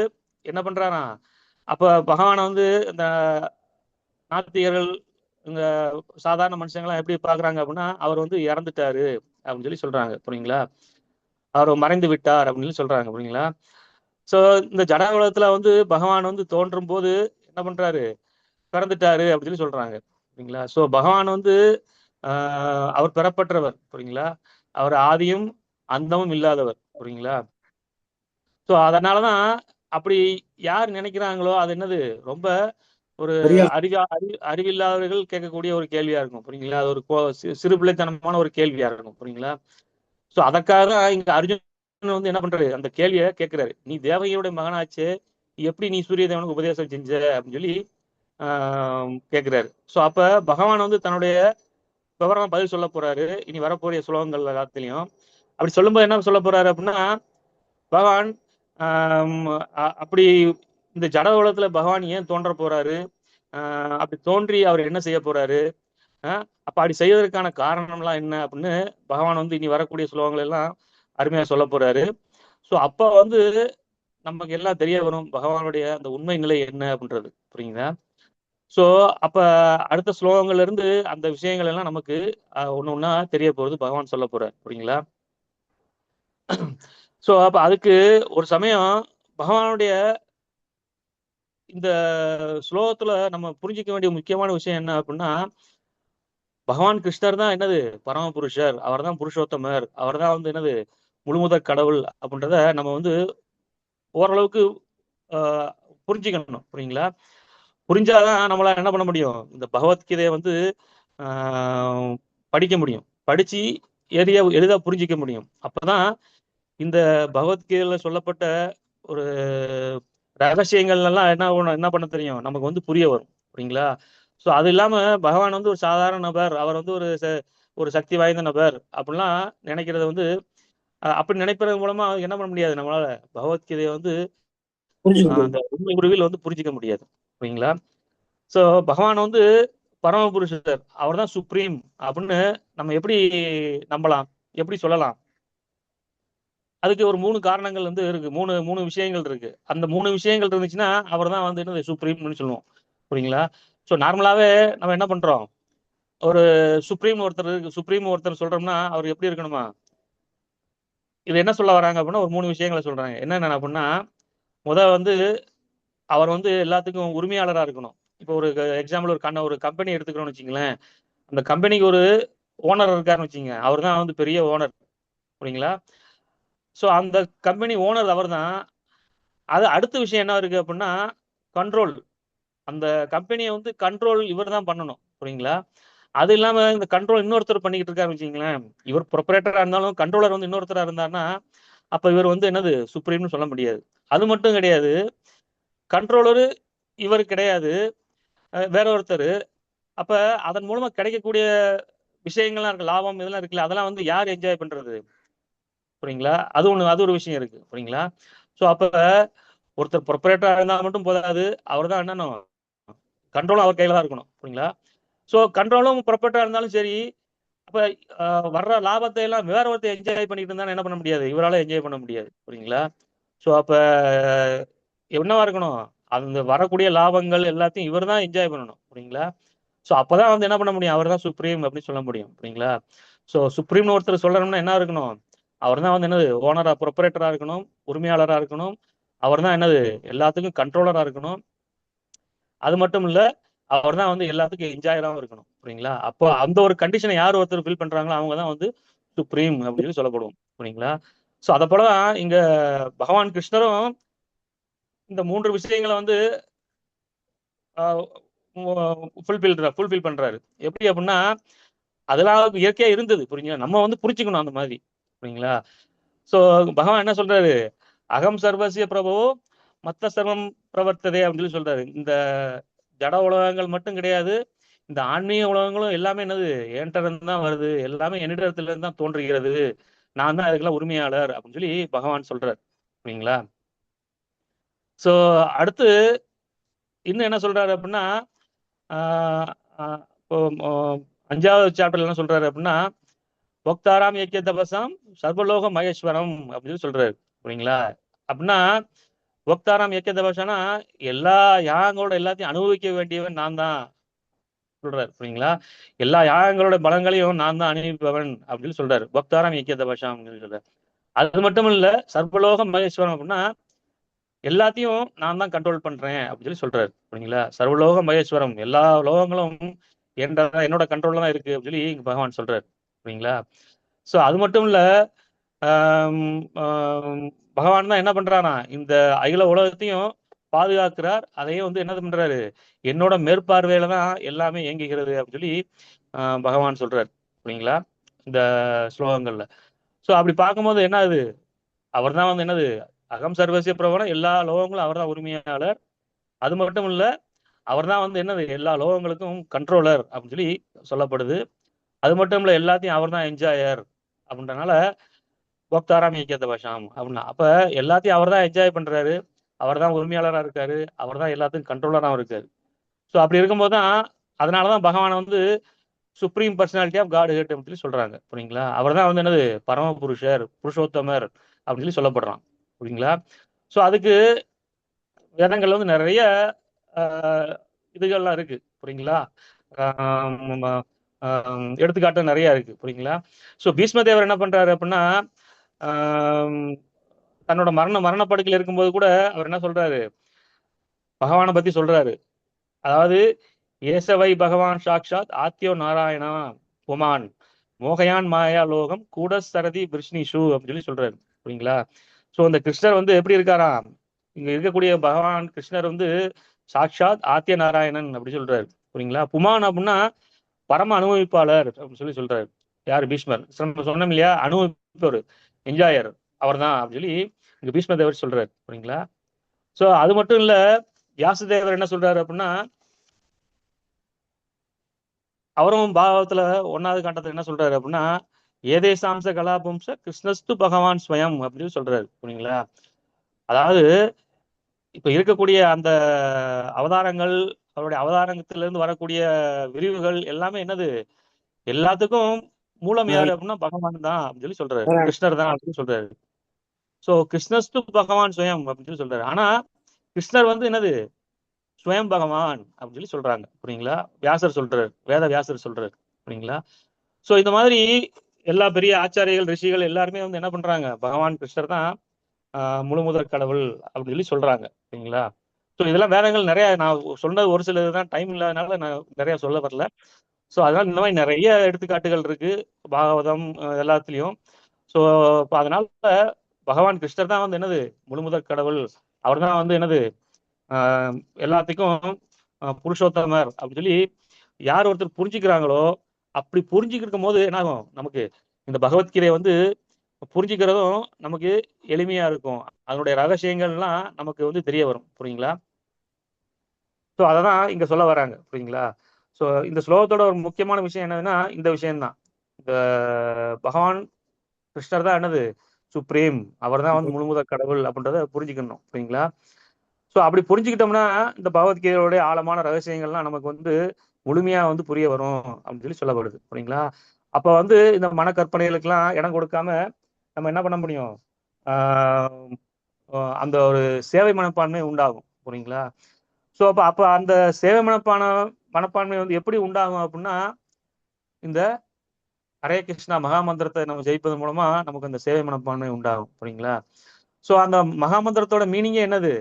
என்ன பண்றாராம், அப்ப பகவானை வந்து இந்த நாத்திகர்கள் இங்க சாதாரண மனுஷங்களாம் எப்படி பாக்குறாங்க அப்படின்னா, அவர் வந்து இறந்துட்டாரு அப்படின்னு சொல்லி சொல்றாங்க. புரியுங்களா? அவர் மறைந்து விட்டார் அப்படின்னு சொல்லி சொல்றாங்க. புரியுங்களா? ஸோ இந்த ஜடாகுலத்துல வந்து பகவான் வந்து தோன்றும் போது என்ன பண்றாரு, பிறந்துட்டாரு அப்படின்னு சொல்லி சொல்றாங்க. சரிங்களா? ஸோ பகவான் வந்து அவர் பெறப்பட்டவர். புரியுங்களா? அவர் ஆதியும் அந்தமும் இல்லாதவர். புரியுங்களா? ஸோ அதனாலதான் அப்படி யார் நினைக்கிறாங்களோ அது என்னது ரொம்ப ஒரு அறிவில்லாதவர்கள் கேட்கக்கூடிய ஒரு கேள்வியா இருக்கும். புரியுங்களா? அது ஒரு சிறு பிள்ளைத்தனமான ஒரு கேள்வியா இருக்கும். புரியுங்களா? ஸோ அதற்காக தான் இங்க அர்ஜுனன் வந்து என்ன பண்றாரு, அந்த கேள்வியை கேட்கிறாரு. நீ தேவகியோட மகனாச்சு, எப்படி நீ சூரிய தேவனுக்கு உபதேசம் செஞ்ச அப்படின்னு சொல்லி கேட்கிறாரு. ஸோ அப்ப பகவான் வந்து தன்னுடைய விவரமா பதில் சொல்ல போறாரு இனி வரப்போறிய ஸ்லோகங்கள் எல்லாத்துலயும். அப்படி சொல்லும்போது என்ன சொல்ல போறாரு அப்படின்னா, பகவான் அப்படி இந்த ஜட உலகத்துல பகவான் ஏன் தோன்ற போறாரு, அப்படி தோன்றி அவர் என்ன செய்ய போறாரு, அப்ப அப்படி செய்வதற்கான காரணம்லாம் என்ன அப்படின்னு பகவான் வந்து இனி வரக்கூடிய ஸ்லோகங்கள் எல்லாம் அருமையா சொல்ல போறாரு. ஸோ அப்ப வந்து நமக்கு எல்லாம் தெரிய வரும் பகவானுடைய அந்த உண்மை நிலை என்ன அப்படின்றது. புரியுங்களா? ஸோ அப்ப அடுத்த ஸ்லோகங்கள்ல இருந்து அந்த விஷயங்கள் எல்லாம் நமக்கு ஒண்ணு ஒண்ணா தெரிய போறது பகவான் சொல்ல போறார். புரியுங்களா? ஸோ அப்ப அதுக்கு ஒரு சமயம் பகவானுடைய இந்த ஸ்லோகத்துல நம்ம புரிஞ்சிக்க வேண்டிய முக்கியமான விஷயம் என்ன அப்படின்னா, பகவான் கிருஷ்ணர் தான் என்னது பரம புருஷர், அவர் தான் புருஷோத்தமர், அவர் தான் வந்து என்னது முழுமுதற் கடவுள் அப்படின்றத நம்ம வந்து ஓரளவுக்கு புரிஞ்சுக்கணும். புரியுங்களா? புரிஞ்சாதான் நம்மளால என்ன பண்ண முடியும், இந்த பகவத்கீதையை வந்து படிக்க முடியும், படிச்சு எளிதா புரிஞ்சிக்க முடியும். அப்பதான் இந்த பகவத்கீதையில சொல்லப்பட்ட ஒரு ரகசியங்கள் எல்லாம் என்ன பண்ண தெரியும், நமக்கு வந்து புரிய வரும். புரியுங்களா? ஸோ அது இல்லாம பகவான் வந்து ஒரு சாதாரண நபர், அவர் வந்து ஒரு சக்தி வாய்ந்த நபர் அப்படிலாம் நினைக்கிறது வந்து அப்படி நினைப்பது மூலமா என்ன பண்ண முடியாது, நம்மளால பகவத்கீதையை வந்து அந்த உண்மை உருவில் வந்து புரிஞ்சிக்க முடியாது. புரியுங்களா? ஸோ பகவான் வந்து பரமபுருஷர், அவர் தான் சுப்ரீம் அப்படின்னு நம்ம எப்படி நம்பலாம், எப்படி சொல்லலாம்? அதுக்கு ஒரு 3 காரணங்கள் வந்து இருக்கு, மூணு விஷயங்கள் இருக்கு. அந்த 3 விஷயங்கள் இருந்துச்சுன்னா அவர் தான் வந்து என்னது சுப்ரீம்னு சொல்லுவோம். புரியுங்களா? ஸோ நார்மலாவே நம்ம என்ன பண்றோம், ஒரு சுப்ரீம் ஒருத்தர் சொல்றோம்னா அவர் எப்படி இருக்கணுமா, இது என்ன சொல்ல வராங்க அப்படின்னா ஒரு 3 விஷயங்களை சொல்றாங்க. என்னென்ன அப்படின்னா, வந்து அவர் வந்து எல்லாத்துக்கும் உரிமையாளராக இருக்கணும். இப்போ ஒரு எக்ஸாம்பிள் ஒரு கம்பெனி எடுத்துக்கிறோம்னு வச்சுங்களேன், அந்த கம்பெனிக்கு ஒரு ஓனர் இருக்காருன்னு வச்சுங்க, அவர் தான் வந்து பெரிய ஓனர். புரியுங்களா? ஸோ அந்த கம்பெனி ஓனர் அவர் தான். அது அடுத்த விஷயம் என்ன இருக்கு அப்படின்னா கண்ட்ரோல், அந்த கம்பெனியை வந்து கண்ட்ரோல் இவர் தான் பண்ணணும். புரியுங்களா? அது இல்லாம இந்த கண்ட்ரோல் இன்னொருத்தர் பண்ணிக்கிட்டு இருக்காரு வச்சுங்களேன், இவர் ப்ரொப்ரேட்டரா இருந்தாலும் கண்ட்ரோலர் வந்து இன்னொருத்தரா இருந்தாருன்னா அப்ப இவர் வந்து என்னது சுப்ரீம்னு சொல்ல முடியாது. அது மட்டும் கிடையாது, கண்ட்ரோலரு இவர் கிடையாது, வேற ஒருத்தர். அப்ப அதன் மூலமா கிடைக்கக்கூடிய விஷயங்கள்லாம் இருக்கு, லாபம் இதெல்லாம் இருக்குல்ல, அதெல்லாம் வந்து யார் என்ஜாய் பண்றது? புரியுங்களா? அது ஒரு விஷயம் இருக்கு. புரியுங்களா? ஸோ அப்ப ஒருத்தர் ப்ரொப்ரேட்டரா இருந்தா மட்டும் போதாது, அவர் தான் என்னன்னு கண்ட்ரோலும் அவர் கையில தான் இருக்கணும். புரியுங்களா? ஸோ கண்ட்ரோலும் ப்ரொப்ரேட்டரா இருந்தாலும் சரி, அப்ப வர்ற லாபத்தை எல்லாம் வேற ஒருத்தர் என்ஜாய் பண்ணிட்டு இருந்தா என்ன பண்ண முடியாது, இவரால என்ஜாய் பண்ண முடியாது. புரியுங்களா? ஸோ அப்ப என்னவா இருக்கணும், அந்த வரக்கூடிய லாபங்கள் எல்லாத்தையும் இவர் தான் என்ஜாய் பண்ணணும். புரியுங்களா? ஸோ அப்பதான் வந்து என்ன பண்ண முடியும், அவர் தான் சுப்ரீம் அப்படின்னு சொல்ல முடியும். புரியுங்களா? ஸோ சுப்ரீம்னு ஒருத்தர் சொல்லணும்னா என்ன இருக்கணும், அவர் தான் வந்து என்னது ஓனரா ப்ரொப்ரேட்டரா இருக்கணும், உரிமையாளரா இருக்கணும், அவர் தான் என்னது எல்லாத்துக்கும் கண்ட்ரோலரா இருக்கணும். அது மட்டும் இல்ல, அவர் தான் வந்து எல்லாத்துக்கும் என்ஜாயராகவும் இருக்கணும். புரியுங்களா? அப்போ அந்த ஒரு கண்டிஷனை யார் ஒருத்தர் ஃபில் பண்றாங்களோ அவங்க தான் வந்து சுப்ரீம் அப்படின்னு சொல்லி சொல்லப்படுவோம். புரியுங்களா? ஸோ அதை போலதான் இங்க பகவான் கிருஷ்ணரும் இந்த 3 விஷயங்களை வந்து ஃபுல்ஃபில் பண்றாரு. எப்படி அப்படின்னா, அதெல்லாம் இயற்கையா இருந்தது. புரியுங்களா? நம்ம வந்து புரிஞ்சுக்கணும் அந்த மாதிரி. புரியுங்களா? சோ பகவான் என்ன சொல்றாரு, அகம் சர்வசிய பிரபு மத்த சர்வம் பிரவர்த்ததே அப்படின்னு சொல்லி சொல்றாரு. இந்த ஜட உலகங்கள் மட்டும் கிடையாது, இந்த ஆன்மீக உலகங்களும் எல்லாமே என்னது என்கிட்ட இருந்து தான் வருது, எல்லாமே என்னிடத்துல இருந்து தான் தோன்றுகிறது, நான் தான் அதுக்கெல்லாம் உரிமையாளர் அப்படின்னு சொல்லி பகவான் சொல்றாரு. சரிங்களா? ஸோ அடுத்து இன்னும் என்ன சொல்றாரு அப்படின்னா, இப்போ 5வது சாப்டர்ல என்ன சொல்றாரு அப்படின்னா, போக்தாராம் ஏக்கிய தபசாம் சர்வலோக மகேஸ்வரம் அப்படின்னு சொல்லி சொல்றாரு. சரிங்களா? அப்படின்னா போக்தாராம் ஏக்கிய தபசானா எல்லா யாகங்களோட எல்லாத்தையும் அனுபவிக்க வேண்டியவன் நான் தான் சொல்றாரு. சரிங்களா? எல்லா யாகங்களோட பலங்களையும் நான் தான் அனுபவிப்பவன் அப்படின்னு சொல்றாரு. போக்தாராம் ஏக்கிய தபசாம் அப்படின்னு சொல்றாரு. அது மட்டும் இல்ல, சர்வலோக மகேஸ்வரம் அப்படின்னா எல்லாத்தையும் நான் தான் கண்ட்ரோல் பண்றேன் அப்படின்னு சொல்லி சொல்றாரு. சரிங்களா? சர்வலோக மகேஸ்வரம், எல்லா லோகங்களும் என்னோட கண்ட்ரோல்ல தான் இருக்கு அப்படின்னு சொல்லி பகவான் சொல்றாரு. சரிங்களா? ஸோ அது மட்டும் இல்ல, பகவான் தான் என்ன பண்றானா இந்த அகில உலகத்தையும் பாதுகாக்கிறார். அதையும் வந்து என்ன பண்றாரு, என்னோட மேற்பார்வையில தான் எல்லாமே இயங்குகிறது அப்படின்னு சொல்லி பகவான் சொல்றாரு. சரிங்களா? இந்த ஸ்லோகங்கள்ல. ஸோ அப்படி பார்க்கும்போது என்ன ஆகுது, அவர் தான் வந்து என்னது அகம் சர்வசிய பிரபலம், எல்லா லோகங்களும் அவர் தான் உரிமையாளர். அது மட்டும் இல்ல, அவர் தான் வந்து என்னது எல்லா லோகங்களுக்கும் கண்ட்ரோலர் அப்படின்னு சொல்லி சொல்லப்படுது. அது மட்டும் இல்ல, எல்லாத்தையும் அவர் தான் என்ஜாயர் அப்படின்றனால போக்தாராம் ஏக்கிய தபசாம் அப்படின்னா, அப்ப எல்லாத்தையும் அவர் தான் என்ஜாய் பண்றாரு, அவர் தான் உரிமையாளராக இருக்காரு, அவர் தான் எல்லாத்துக்கும் கண்ட்ரோலராகவும் இருக்காரு. ஸோ அப்படி இருக்கும்போது தான், அதனாலதான் பகவானை வந்து supreme personality of Godhead அப்படின்னு சொல்லி சொல்றாங்க. புரியுங்களா? அவர் தான் வந்து என்னது பரம புருஷர், புருஷோத்தமர் அப்படின்னு சொல்லி சொல்லப்படுறான். புரியுங்களா? ஸோ அதுக்கு வேதங்கள்ல வந்து நிறைய இதுகள்லாம் இருக்கு. புரியுங்களா? எடுத்துக்காட்டு நிறைய இருக்கு. புரியுங்களா? ஸோ பீஷ்மதேவர் என்ன பண்றாரு அப்படின்னா, தன்னோட மரணப்படுக்கையில் இருக்கும்போது கூட அவர் என்ன சொல்றாரு, பகவானை பத்தி சொல்றாரு. அதாவது ஏசவை பகவான் சாக்ஷாத் ஆத்யோ நாராயணா புமான் மோகயான் மாயா லோகம் கூட சரதி விஷ்ணிஷு அப்படின்னு சொல்லி சொல்றாரு. புரியுங்களா? ஸோ இந்த கிருஷ்ணர் வந்து எப்படி இருக்காராம், இங்க இருக்கக்கூடிய பகவான் கிருஷ்ணர் வந்து சாக்ஷாத் ஆத்திய நாராயணன் அப்படி சொல்றாரு. புரியுங்களா? புமான் அப்படின்னா பரம அனுபவிப்பாளர் அப்படின்னு சொல்லி சொல்றாரு. யாரு? பீஷ்மர். சொன்னோம் இல்லையா, அனுபவிப்பவர், என்ஜாயர் அவர் தான் அப்படின்னு சொல்லி இங்க பீஷ்ம தேவர் சொல்றாரு. புரியுங்களா? ஸோ அது மட்டும் இல்ல, வியாசதேவர் என்ன சொல்றாரு அப்படின்னா, அவரும் பாகவத்துல 1வது கண்டத்துல என்ன சொல்றாரு அப்படின்னா, ஏதேசாம்ச கலாபும்ச கிருஷ்ணஸ்து பகவான் ஸ்வயம் அப்படின்னு சொல்றாரு. புரியுங்களா? அதாவது இப்ப இருக்கக்கூடிய அந்த அவதாரங்கள், அவருடைய அவதாரத்திலிருந்து வரக்கூடிய விரிவுகள் எல்லாமே என்னது, எல்லாத்துக்கும் மூலம் யாரு அப்படின்னா பகவான் தான் அப்படின்னு சொல்லி சொல்றாரு, கிருஷ்ணர் தான் அப்படின்னு சொல்றாரு. சோ கிருஷ்ணஸ்து பகவான் ஸ்வயம் அப்படின்னு சொல்லி சொல்றாரு. ஆனா கிருஷ்ணர் வந்து என்னது ஸ்வயம் பகவான் அப்படின்னு சொல்லி சொல்றாங்க. புரியுங்களா? வியாசர் சொல்றாரு, வேத வியாசர் சொல்றாரு. புரியுங்களா? சோ இந்த மாதிரி எல்லா பெரிய ஆச்சாரியர்கள், ரிஷிகள் எல்லாருமே வந்து என்ன பண்றாங்க, பகவான் கிருஷ்ணர் தான் முழுமுதற் கடவுள் அப்படின்னு சொல்லி சொல்றாங்க. சரிங்களா? ஸோ இதெல்லாம் வேதங்கள் நிறைய, நான் சொன்னது ஒரு சில இதுதான், டைம் இல்லாதனால நான் நிறைய சொல்ல வரல. ஸோ அதனால இந்த மாதிரி நிறைய எடுத்துக்காட்டுகள் இருக்கு பாகவதம் எல்லாத்துலயும். ஸோ இப்போ அதனால பகவான் கிருஷ்ணர் தான் வந்து என்னது முழுமுதற் கடவுள், அவர் தான் வந்து என்னது எல்லாத்துக்கும் புருஷோத்தமர் அப்படின்னு சொல்லி யார் ஒருத்தர் புரிஞ்சுக்கிறாங்களோ, அப்படி புரிஞ்சுக்கிருக்கும் போது என்ன ஆகும், நமக்கு இந்த பகவத்கீதையை வந்து புரிஞ்சுக்கிறதும் நமக்கு எளிமையா இருக்கும். அதனுடைய ரகசியங்கள்லாம் நமக்கு வந்து தெரிய வரும். புரியுங்களா? ஸோ அதை தான் இங்க சொல்ல வராங்க. புரியுங்களா? ஸோ இந்த ஸ்லோகத்தோட ஒரு முக்கியமான விஷயம் என்னதுன்னா இந்த விஷயம்தான். இந்த பகவான் கிருஷ்ணர் தான் என்னது சுப்ரீம், அவர் தான் வந்து முழுமுதற் கடவுள் அப்படின்றத புரிஞ்சுக்கணும். புரியுங்களா? ஸோ அப்படி புரிஞ்சுக்கிட்டோம்னா இந்த பகவத்கீதையோடைய ஆழமான ரகசியங்கள்லாம் நமக்கு வந்து முழுமையா வந்து புரிய வரும் அப்படின்னு சொல்லி சொல்லப்படுது. புரியுங்களா? அப்ப வந்து இந்த மனக்கற்பனைகளுக்கெல்லாம் இடம் கொடுக்காம நம்ம என்ன பண்ண முடியும், அந்த ஒரு சேவை மனப்பான்மை உண்டாகும். புரியுங்களா? ஸோ அப்ப அந்த சேவை மனப்பான்மை வந்து எப்படி உண்டாகும் அப்படின்னா, இந்த ஹரே கிருஷ்ணா மகாமந்திரத்தை நம்ம ஜெயிப்பதன் மூலமா நமக்கு அந்த சேவை மனப்பான்மை உண்டாகும். புரியுங்களா? ஸோ அந்த மகாமந்திரத்தோட மீனிங்கே என்னது,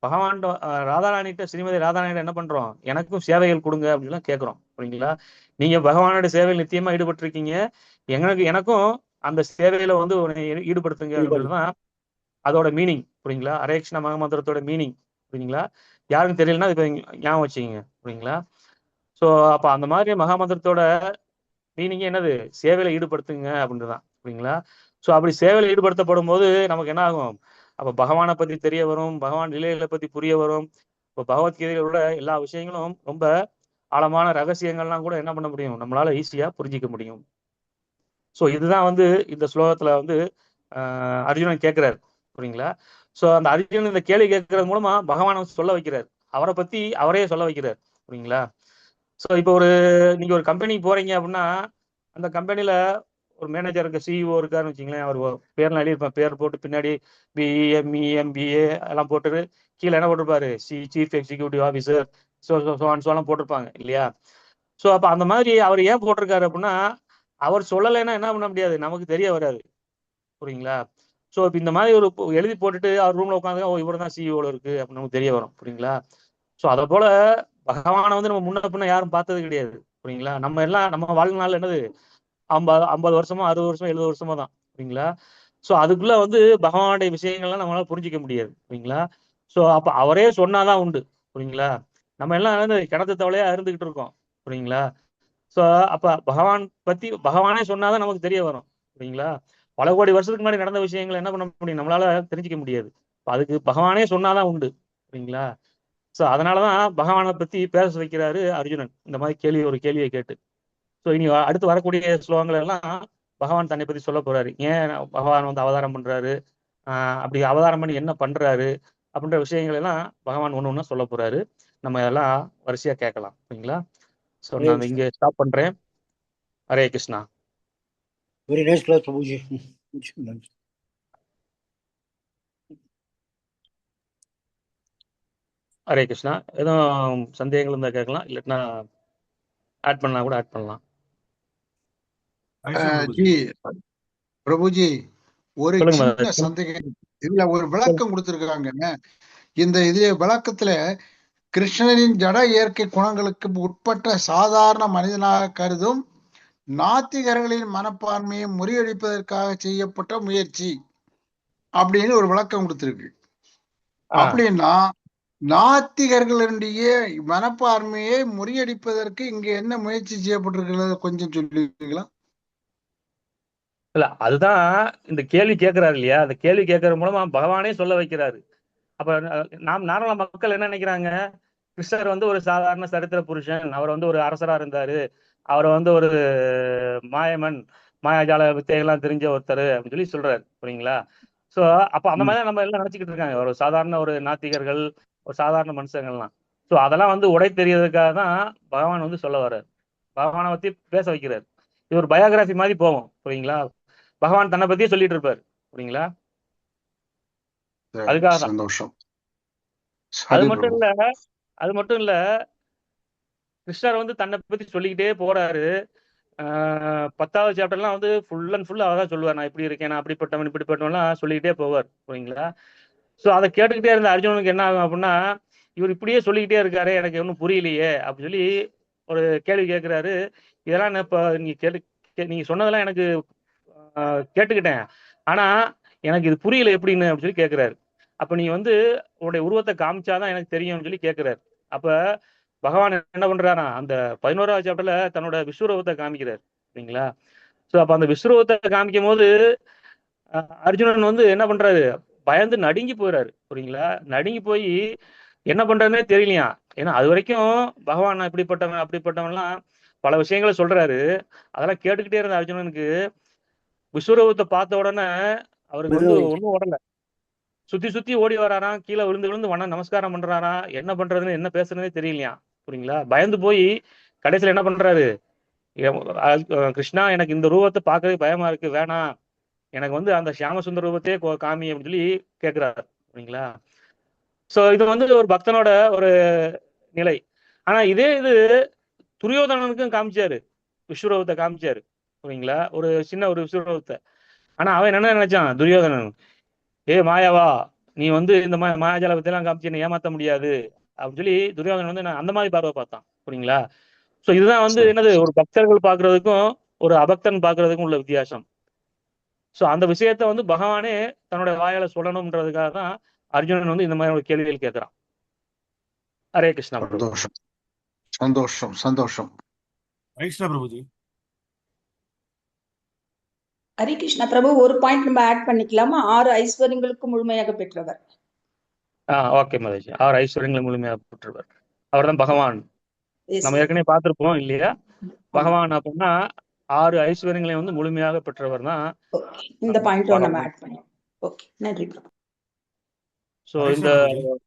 பகவான் ராதாராணிட்ட, ஸ்ரீமதி ராதாராணிட்ட என்ன பண்றோம், எனக்கும் சேவைகள் கொடுங்க அப்படின்னு கேட்கிறோம். புரியுங்களா? நீங்க பகவானுடைய சேவையில் நிச்சயமா ஈடுபட்டு இருக்கீங்க, எனக்கும் அந்த சேவையில வந்து ஈடுபடுத்துங்க அப்படின்றதுதான் அதோட மீனிங். புரியுங்களா? ஹரே கிருஷ்ணா மகாமந்திரத்தோட மீனிங். புரியுங்களா? யாருன்னு தெரியலன்னா இப்ப ஞாபகம் வச்சுக்கீங்க. புரியுங்களா? ஸோ அப்ப அந்த மாதிரி மகாமந்திரத்தோட மீனிங் என்னது, சேவையில ஈடுபடுத்துங்க அப்படின்றதுதான். புரியுங்களா? ஸோ அப்படி சேவையில ஈடுபடுத்தப்படும் போது நமக்கு என்ன ஆகும், அப்ப பகவானை பத்தி தெரிய வரும், பகவான் நிலைகளை பத்தி புரிய வரும். இப்போ பகவத்கீதையில உள்ள எல்லா விஷயங்களும் ரொம்ப ஆழமான ரகசியங்கள்லாம் கூட என்ன பண்ண முடியும், நம்மளால ஈஸியா புரிஞ்சிக்க முடியும். ஸோ இதுதான் வந்து இந்த ஸ்லோகத்துல வந்து அர்ஜுனன் கேட்கிறாரு. புரியுங்களா? ஸோ அந்த அர்ஜுனன் இந்த கேள்வி கேட்கறது மூலமா பகவானை சொல்ல வைக்கிறார், அவரை பத்தி அவரே சொல்ல வைக்கிறார். புரியுங்களா? ஸோ இப்போ நீங்க ஒரு கம்பெனிக்கு போறீங்க அப்படின்னா, அந்த கம்பெனில ஒரு மேனேஜர் இருக்க, சிஇஓ இருக்காருன்னு வச்சுங்களேன். அவர் பேர்லாம் எழுதியிருப்பார், பேர் போட்டு பின்னாடி பிஇ, எம்இ, எம்பிஏ எல்லாம் போட்டு கீழே என்ன போட்டிருப்பாரு, சீஃப் எக்ஸிக்யூட்டிவ் ஆஃபீஸர் சோலாம் போட்டிருப்பாங்க இல்லையா? ஸோ அப்போ அந்த மாதிரி அவர் ஏன் போட்டிருக்காரு அப்படின்னா, அவர் சொல்லலைன்னா என்ன பண்ண முடியாது, நமக்கு தெரிய வராது. புரியுங்களா? ஸோ இப்போ இந்த மாதிரி ஒரு எழுதி போட்டுட்டு அவர் ரூம்ல உட்காந்து, ஓ இவர் தான் சிஇஓல இருக்கு அப்படின்னு நமக்கு தெரிய வரும். புரியுங்களா? ஸோ அதை போல பகவானை வந்து நம்ம முன்ன பின்ன யாரும் பார்த்தது கிடையாது. புரியுங்களா? நம்ம எல்லாம் நம்ம வாழ்நாள் என்னது 50 வருஷமோ 60 வருஷமோ 70 வருஷமோ தான். புரியுங்களா? ஸோ அதுக்குள்ள வந்து பகவானுடைய விஷயங்கள்லாம் நம்மளால புரிஞ்சிக்க முடியாது. புரியுங்களா? ஸோ அப்ப அவரே சொன்னாதான் உண்டு. புரியுங்களா? நம்ம எல்லாம் வந்து கிணத்து தவளையா இருந்துகிட்டு இருக்கோம். புரியுங்களா? ஸோ அப்ப பகவானே சொன்னாதான் நமக்கு தெரிய வரும். புரியுங்களா? பல கோடி வருஷத்துக்கு முன்னாடி நடந்த விஷயங்களை என்ன பண்ண முடியும், நம்மளால தெரிஞ்சிக்க முடியாது. அதுக்கு பகவானே சொன்னாதான் உண்டு. புரியுங்களா? ஸோ அதனாலதான் பகவானை பத்தி பேச வைக்கிறாரு அர்ஜுனன், இந்த மாதிரி ஒரு கேள்வியை கேட்டு. ஸோ இனி அடுத்து வரக்கூடிய ஸ்லோகங்கள் எல்லாம் பகவான் தன்னை பத்தி சொல்ல போறாரு. ஏன் பகவான் வந்து அவதாரம் பண்றாரு, அப்படி அவதாரம் பண்ணி என்ன பண்றாரு அப்படின்ற விஷயங்கள் எல்லாம் பகவான் ஒண்ணு ஒண்ணா சொல்ல போறாரு. நம்ம இதெல்லாம் வரிசையா கேட்கலாம். சரிங்களா? ஸோ நான் இங்க ஸ்டாப் பண்றேன். Hare Krishna. Very nice class Prabhuji. Hare Krishna. எதுவும் சந்தேகங்கள் இருந்தா கேட்கலாம், இல்லைன்னா ஆட் பண்ணலாம் கூட ஆட் பண்ணலாம். பிரபுஜி, ஒரு சொல்லுங்க சின்ன மகராஜ். சந்தேகம். இதுல ஒரு விளக்கம் கொடுத்திருக்காங்க. இந்த விளக்கத்துல கிருஷ்ணரின் ஜட இயற்கை குணங்களுக்கு உட்பட்ட சாதாரண மனிதனாக கருதும் நாத்திகர்களின் மனப்பான்மையை முறியடிப்பதற்காக செய்யப்பட்ட முயற்சி அப்படின்னு ஒரு விளக்கம் கொடுத்திருக்கு. அப்படின்னா நாத்திகர்களுடைய மனப்பான்மையை முறியடிப்பதற்கு இங்க என்ன முயற்சி செய்யப்பட்டிருக்கிறது கொஞ்சம் சொல்லுவீங்களா? இல்ல, அதுதான் இந்த கேள்வி கேட்கிறாரு இல்லையா, அந்த கேள்வி கேட்கறது மூலமா பகவானே சொல்ல வைக்கிறாரு. அப்ப நாம் நார்மலா மக்கள் என்ன நினைக்கிறாங்க, கிருஷ்ணர் வந்து ஒரு சாதாரண சரித்திர புருஷன், அவர் வந்து ஒரு அரசரா இருந்தாரு, அவர் வந்து ஒரு மாயமன், மாயாஜால வித்தைகள்லாம் தெரிஞ்ச ஒருத்தர் அப்படின்னு சொல்லி சொல்றாரு. புரியுங்களா? சோ அப்ப அந்த மாதிரி நம்ம எல்லாம் நினைச்சுக்கிட்டு இருக்காங்க, ஒரு சாதாரண ஒரு நாத்திகர்கள், ஒரு சாதாரண மனுஷங்கள்லாம். சோ அதெல்லாம் வந்து உடை தெரியறதுக்காக தான் பகவான் வந்து சொல்ல வர்றாரு, பகவானை பத்தி பேச வைக்கிறார். இது ஒரு பயோகிராஃபி மாதிரி போவோம். புரியுங்களா? பகவான் தன்னை பத்தியே சொல்லிட்டு இருப்பாரு. புரியுங்களா? அதுக்காக தான். சந்தோஷம். அது மட்டும் இல்ல, கிருஷ்ணர் வந்து தன்னை பத்தி சொல்லிக்கிட்டே போறாரு. 10வது சாப்டர்லாம் வந்து ஃபுல் அண்ட் ஃபுல் அவதான் சொல்லுவார், நான் இப்படி இருக்கேன், நான் அப்படிப்பட்டவன் இப்படிப்பட்டவன்லாம் சொல்லிக்கிட்டே போவார். புரியுங்களா? ஸோ அதை கேட்டுக்கிட்டே இருந்த அர்ஜுனனுக்கு என்ன ஆகும் அப்படின்னா, இவர் இப்படியே சொல்லிக்கிட்டே இருக்காரு, எனக்கு ஒன்றும் புரியலையே அப்படின்னு சொல்லி ஒரு கேள்வி கேட்கிறாரு. இதெல்லாம் நான் இப்போ நீங்க சொன்னதெல்லாம் எனக்கு கேட்டுக்கிட்டேன், ஆனா எனக்கு இது புரியல எப்படின்னு அப்படின்னு சொல்லி கேட்கிறாரு. அப்ப நீ வந்து உன்னுடைய உருவத்தை காமிச்சாதான் எனக்கு தெரியும்னு சொல்லி கேட்கிறாரு. அப்ப பகவான் என்ன பண்றாரா, அந்த 11வது சாப்டர்ல தன்னோட விஸ்வரூபத்தை காமிக்கிறார். சரிங்களா? ஸோ அப்ப அந்த விஸ்வரூபத்தை காமிக்கும் போது அர்ஜுனன் வந்து என்ன பண்றாரு, பயந்து நடுங்கி போயிறாரு. புரியுங்களா? நடுங்கி போய் என்ன பண்றதுன்னே தெரியலையா. ஏன்னா அது வரைக்கும் பகவான் இப்படிப்பட்டவன் அப்படிப்பட்டவன்லாம் பல விஷயங்களை சொல்றாரு. அதெல்லாம் கேட்டுக்கிட்டே இருந்த அர்ஜுனனுக்கு விஸ்வரூபத்தை பார்த்த உடனே அவருக்கு வந்து ஒன்றும் உடல, சுத்தி சுத்தி ஓடி வராராம், கீழே விழுந்து விழுந்து நமஸ்காரம் பண்றாரா, என்ன பண்றதுன்னு என்ன பேசுறதுனே தெரியலையா. புரியுங்களா? பயந்து போய் கடைசியில் என்ன பண்றாரு, கிருஷ்ணா எனக்கு இந்த ரூபத்தை பார்க்கவே பயமா இருக்கு, வேணாம், எனக்கு வந்து அந்த சியாமசுந்தர ரூபத்தையே காமி அப்படின்னு சொல்லி கேட்கிறாரு. புரியுங்களா? சோ இது வந்து ஒரு பக்தனோட ஒரு நிலை. ஆனா இதே இது துரியோதனனுக்கும் காமிச்சாரு, விஸ்வரூபத்தை காமிச்சாரு. புரியுங்களா? ஒரு சின்ன ஒரு விஸ்வரூபத்தை. ஆனா அவன் என்ன நினைச்சான், துரியோதனன், ஏ மாயாவா, நீ வந்து இந்த மாயாஜால பத்தியெல்லாம் காமிச்சு என்ன ஏமாத்த முடியாது அப்படின்னு சொல்லி துரியோதனன் வந்து அந்த மாதிரி பார்வை பார்த்தான். புரியுங்களா? சோ இதுதான் வந்து என்னது, ஒரு பக்தர்கள் பாக்குறதுக்கும் ஒரு அபக்தன் பாக்குறதுக்கும் உள்ள வித்தியாசம். சோ அந்த விஷயத்த வந்து பகவானே தன்னோட வாயால சொல்லணும்ன்றதுக்காக தான் அர்ஜுனன் வந்து இந்த மாதிரி ஒரு கேள்விகள் கேட்கிறான். ஹரே கிருஷ்ணா. சந்தோஷம் சந்தோஷம் சந்தோஷம். ஹரே கிருஷ்ணா பிரபுஜி. ஹரிகிருஷ்ணா பிரபு, ஒரு பாயிண்ட் நம்ம ஆட் பண்ணிக்கலாமா? 6 ஐஸ்வர்யங்களுக்கு முழுமையாக பெற்றவர். ஓகே மாதாஜி. 6 ஐஸ்வர்யங்களை முழுமையாக பெற்றவர் அவர்தான் பகவான். Yes, நம்ம sir. ஏற்கனவே பார்த்திருப்போம் இல்லையா? ஆமா. பகவான் அப்படின்னா 6 ஐஸ்வர்யங்களை வந்து முழுமையாக பெற்றவர் தான் Okay. இந்த பாயிண்ட் நம்ம பகவான். ஆட் பண்ணோம். ஓகே, நன்றி பிரபு. ஸோ ஹரே இந்த கிருஷ்ணா பிரபுஜி.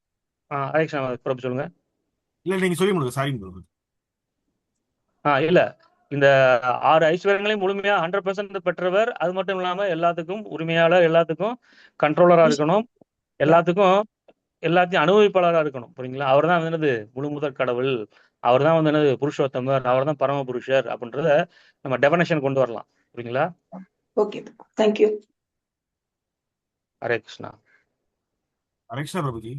ஹரேகிருஷ்ணா பிரபு சொல்லுங்க. இல்ல நீங்க சொல்லி முடியுங்க. சாரி பிரபு. இல்ல இந்த 6 ஐஸ்வர்யங்களையும் முழுமையா 100% பெற்றவர். அது மட்டும் இல்லாம எல்லாத்துக்கும் உரிமையாளர், எல்லாத்துக்கும் கண்ட்ரோலரா இருக்கணும், எல்லாத்துக்கும் எல்லாத்தையும் அனுபவிப்பாளரா இருக்கணும். புரியுங்களா? அவர் தான் என்னது முழு முதற் கடவுள், அவர் தான் என்னது புருஷோத்தமர், அவர் தான் பரம புருஷர் அப்படின்றத நம்ம டெஃபனேஷன் கொண்டு வரலாம். புரியுங்களா? Okay, thank you. ஹரே கிருஷ்ணா. ஹரே கிருஷ்ணா பிரபுஜி.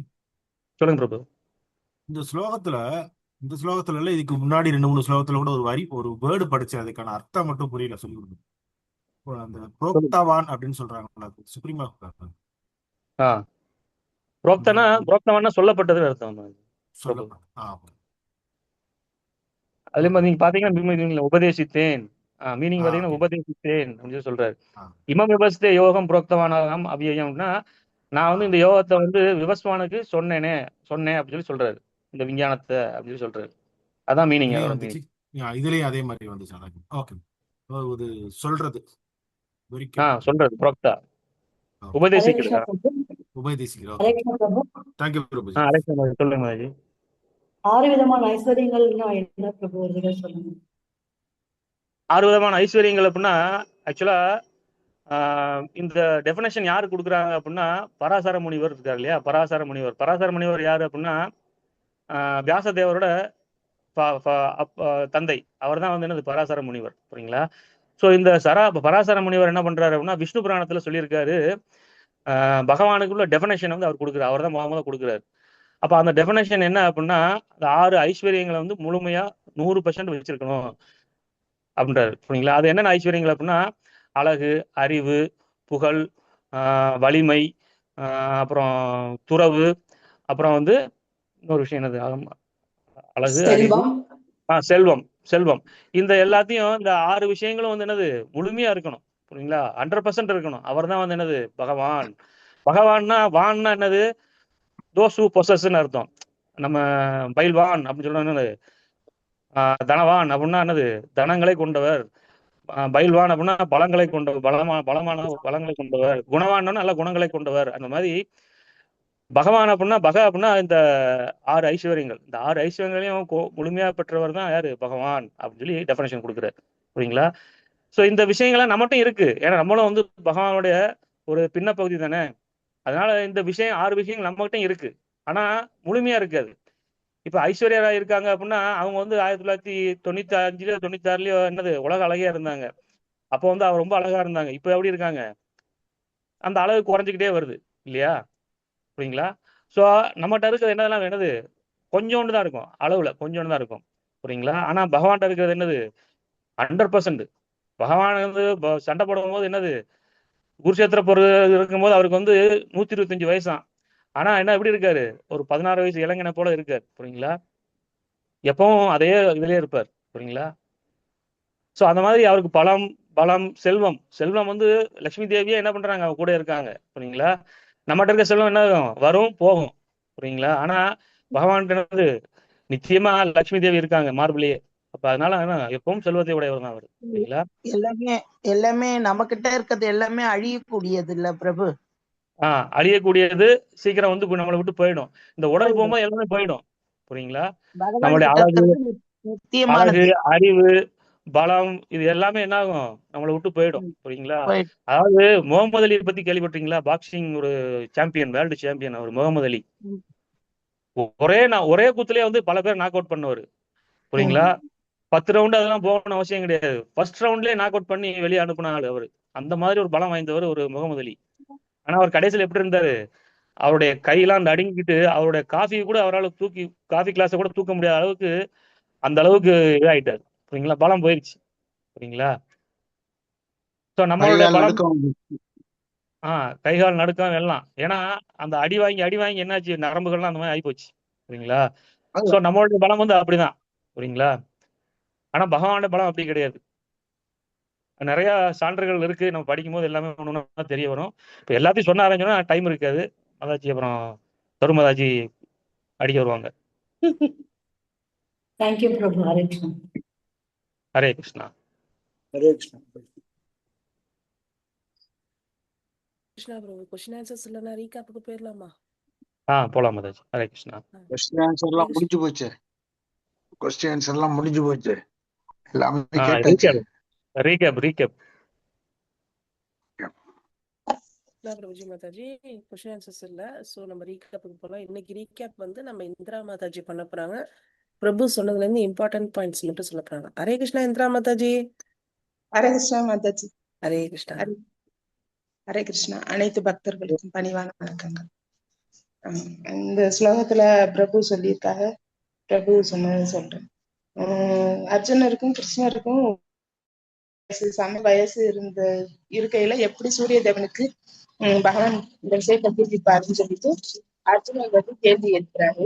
சொல்லுங்க பிரபு. இந்த ஸ்லோகத்துல இல்ல, இதுக்கு முன்னாடி 2-3 ஸ்லோகத்துல கூட ஒரு வேர்டு படிச்சு அதுக்கான அர்த்தம் மட்டும் புரியல, சொல்லி கொடுங்க. அந்த புரோக்தாவான் அப்படின்னு சொல்றாங்க, சுப்ரீமா புரோக்தவான்னா சொல்லப்பட்டது அர்த்தம். அதே மாதிரி நீங்க பாத்தீங்கன்னா உபதேசித்தேன், மீனிங் பாத்தீங்கன்னா உபதேசித்தேன் அப்படின்னு சொல்றாரு. இமம் விபஸ்தே யோகம் புரோக்தவானாகம் அவ்யயம்னா, நான் வந்து இந்த யோகத்தை வந்து விவஸ்வானுக்கு சொன்னேன் அப்படின்னு சொல்றாரு, இந்த விஞ்ஞானத்தை அப்படின்னு சொல்றாரு. அதான் மீனிங். இதுலயும் அதே மாதிரி வந்துச்சு. ஓகே, சொல்றது சொல்றது புரோக்தா, உபதேசிக்கிறது. சொல்லுங்க மாஜி. 6 விதமான ஐஸ்வர்யங்கள்னா என்ன பிரபு, ஒரு தடவை சொல்லுங்க. 6 விதமான ஐஸ்வர்யங்கள் அப்படின்னா ஆக்சுவலா இந்த டெஃபினேஷன் யாரு கொடுக்குறாங்க அப்படின்னா பராசர முனிவர் இருக்காரு இல்லையா? பராசர முனிவர் யாரு அப்படின்னா வியாசதேவரோட தந்தை. அவர் தான் வந்து என்னது பராசர முனிவர். புரியுங்களா? ஸோ இந்த பராசர முனிவர் என்ன பண்றாரு அப்படின்னா விஷ்ணு புராணத்துல சொல்லியிருக்காரு, பகவானுக்குள்ள டெஃபினேஷன் வந்து அவர் கொடுக்குறாரு, அவர் தான் முதல்ல கொடுக்குறாரு. அப்ப அந்த டெஃபினேஷன் என்ன அப்படின்னா, அந்த 6 ஐஸ்வர்யங்களை வந்து முழுமையா 100% வச்சிருக்கணும் அப்படின்றாரு. புரியுங்களா? அது என்னென்ன ஐஸ்வர்யங்கள் அப்படின்னா அழகு, அறிவு, புகழ், வலிமை, அப்புறம் துறவு, அப்புறம் வந்து இன்னொரு விஷயம் என்னது, அழகு, அறிவு, செல்வம். இந்த எல்லாத்தையும் இந்த 6 விஷயங்களும் வந்து என்னது முழுமையா இருக்கணும். புரியுங்களா? 100% இருக்கணும். அவர் தான் வந்து என்னது பகவான். பகவான்னா வான்னா என்னது தோஸ் ஹூ பொசஸ்ன்னு அர்த்தம். நம்ம பைல்வான் அப்படின்னு சொல்றோம் என்னது, தனவான் அப்படின்னா என்னது தனங்களை கொண்டவர், பைல்வான் அப்படின்னா பலங்களை கொண்டவர், பலமான பலங்களை கொண்டவர், குணவான் நல்ல குணங்களை கொண்டவர். அந்த மாதிரி பகவான் அப்படின்னா அப்படின்னா இந்த 6 ஐஸ்வர்யங்கள், இந்த 6 ஐஸ்வர்யங்களையும் முழுமையா பெற்றவர் தான் யாரு பகவான் அப்படின்னு சொல்லி டெஃபினேஷன் கொடுக்குறாரு. புரியுங்களா? ஸோ இந்த விஷயங்கள்லாம் நம்மகிட்ட இருக்கு, ஏன்னா நம்மளும் வந்து பகவானுடைய ஒரு பின்ன பகுதி தானே. அதனால இந்த விஷயம் 6 விஷயங்கள் நம்மகிட்ட இருக்கு, ஆனா முழுமையா இருக்காது. இப்ப ஐஸ்வர்யா இருக்காங்க அப்படின்னா அவங்க வந்து 1995 96 என்னது உலக அழகியா இருந்தாங்க. அப்போ வந்து அவர் ரொம்ப அழகா இருந்தாங்க. இப்ப எப்படி இருக்காங்க? அந்த அழகு குறைஞ்சிக்கிட்டே வருது இல்லையா? புரியுங்களா? ஸோ நம்மகிட்ட இருக்கிறது என்னது கொஞ்சோண்டு தான் இருக்கும், அளவுல கொஞ்சோண்டு தான் இருக்கும். புரியுங்களா? ஆனா பகவான்கிட்ட இருக்கிறது என்னது 100%. பகவான் வந்து சண்டை போடும் போது என்னது குருஷேத்திர பொருள் இருக்கும்போது அவருக்கு வந்து 125 வயசாம். ஆனா என்ன எப்படி இருக்காரு? ஒரு 16 வயசு இளைஞனை போல இருக்காரு. புரியுங்களா? எப்பவும் அதே இதுலயே இருப்பார். புரியுங்களா? ஸோ அந்த மாதிரி அவருக்கு பலம், செல்வம் வந்து லட்சுமி தேவியே என்ன பண்றாங்க, அவங்க கூட இருக்காங்க. புரியுங்களா? நம்மகிட்ட இருக்க செல்வம் என்ன வரும் போகும். புரியுங்களா? ஆனா பகவான் என்னது நிச்சயமா லட்சுமி தேவி இருக்காங்க மார்பிலேயே. அப்ப அதனால எப்பவும் செல்வத்தை உடையவர் தான் அவர். புரியுங்களா? எல்லாமே நம்ம கிட்ட இருக்கிறது எல்லாமே அழியக்கூடியது இல்ல பிரபு. அழியக்கூடியது சீக்கிரம் வந்து நம்மளை விட்டு போயிடும். இந்த உடல் போகும்போது எல்லாமே போயிடும். புரியுங்களா? நம்மளுடைய அழகு, அறிவு, பலம் இது எல்லாமே என்ன ஆகும், நம்மளை விட்டு போயிடும். புரியுங்களா? அதாவது முகமது அலி பத்தி கேள்விப்பட்டீங்களா? பாக்ஸிங் ஒரு சாம்பியன், வேர்ல்டு சாம்பியன் அவர் முகமது அலி. ஒரே குத்துலயே வந்து பல பேர் நாக் அவுட் பண்ணவர். புரியுங்களா? 10 ரவுண்டு அதெல்லாம் போகணும் அவசியம் கிடையாது. ஃபர்ஸ்ட் ரவுண்ட்லயே நாக் அவுட் பண்ணி வெளியே அனுப்பின ஆளு அவரு. அந்த மாதிரி ஒரு பலம் வாய்ந்தவர் ஒரு முகமது அலி. ஆனா அவர் கடைசியில் எப்படி இருந்தாரு, அவருடைய கையெல்லாம் நடுங்கிட்டு அவருடைய காஃபி கூட அவரால் காஃபி கிளாஸை கூட தூக்க முடியாத அளவுக்கு அந்த அளவுக்கு இதாயிட்டாரு. புரியுங்களா? பலம் போயிடுச்சு. புரியுங்களா? ஸோ நம்மளுடைய பலம் கைகால் நடுக்கம் எல்லாம், ஏன்னா அந்த அடி வாங்கி என்னாச்சு, நரம்புகள்லாம் அந்த மாதிரி ஆகிப்போச்சு. புரியுங்களா? ஸோ நம்மளுடைய பலம் வந்து அப்படிதான். புரியுங்களா? ஆனா பகவானுடைய பலம் அப்படி கிடையாது. நிறைய சான்றுகள் இருக்கு. நம்ம படிக்கும் போது எல்லாமே ஒன்று தெரிய வரும். இப்போ எல்லாத்தையும் சொன்ன ஆரம்பிச்சோன்னா டைம் இருக்காது. அதாச்சு அப்புறம் தருமதாஜி அடிக்க வருவாங்க. தேங்க்யூ பிரபு. ஹரே கிருஷ்ணா. ஹரே கிருஷ்ணா. ஹரே கிருஷ்ணா. கிருஷ்ணா பிரபு கொஸ்டின் ஆன்சர்ஸ் இல்லைன்னா ரீகேப்புக்கு போயிடலாமா? போலாம் மாதாஜி. ஹரே கிருஷ்ணா. கொஸ்டின் ஆன்சர் எல்லாம் முடிஞ்சு போச்சு. கொஸ்டின் ஆன்சர் எல்லாம் முடிஞ்சு போச்சு. எல்லாமே கேட்டாச்சு. Recap Prabhuji Mataji question answers இல்ல. சோ நம்ம ரீகேப்புக்கு போலாம். இன்னைக்கு ரீகேப் வந்து நம்ம இந்திரா மாதாஜி பண்ண போறாங்க. பிரபு சொன்னதுல இருந்து இம்பார்ட்டன்ட் பாயிண்ட்ஸ் மட்டும் சொல்ல போறாங்க. ஹரே கிருஷ்ணா இந்திரா மாதாஜி. ஹரே கிருஷ்ணா மாதாஜி. ஹரே கிருஷ்ணா. ஹரே கிருஷ்ணா. அனைத்து பக்தர்களுக்கும் பணிவான வணக்கங்கள். இந்த ஸ்லோகத்துல பிரபு சொல்லியிருக்காங்க. பிரபு சொன்னது சொல்றேன். அர்ஜுனருக்கும் கிருஷ்ணருக்கும் சம வயசு இருக்கையில எப்படி சூரிய தேவனுக்கு பகவான் இந்த விஷயத்தை பூஜிப்பாருன்னு சொல்லிட்டு அர்ஜுனர் வந்து கேள்வி எழுப்புறாரு.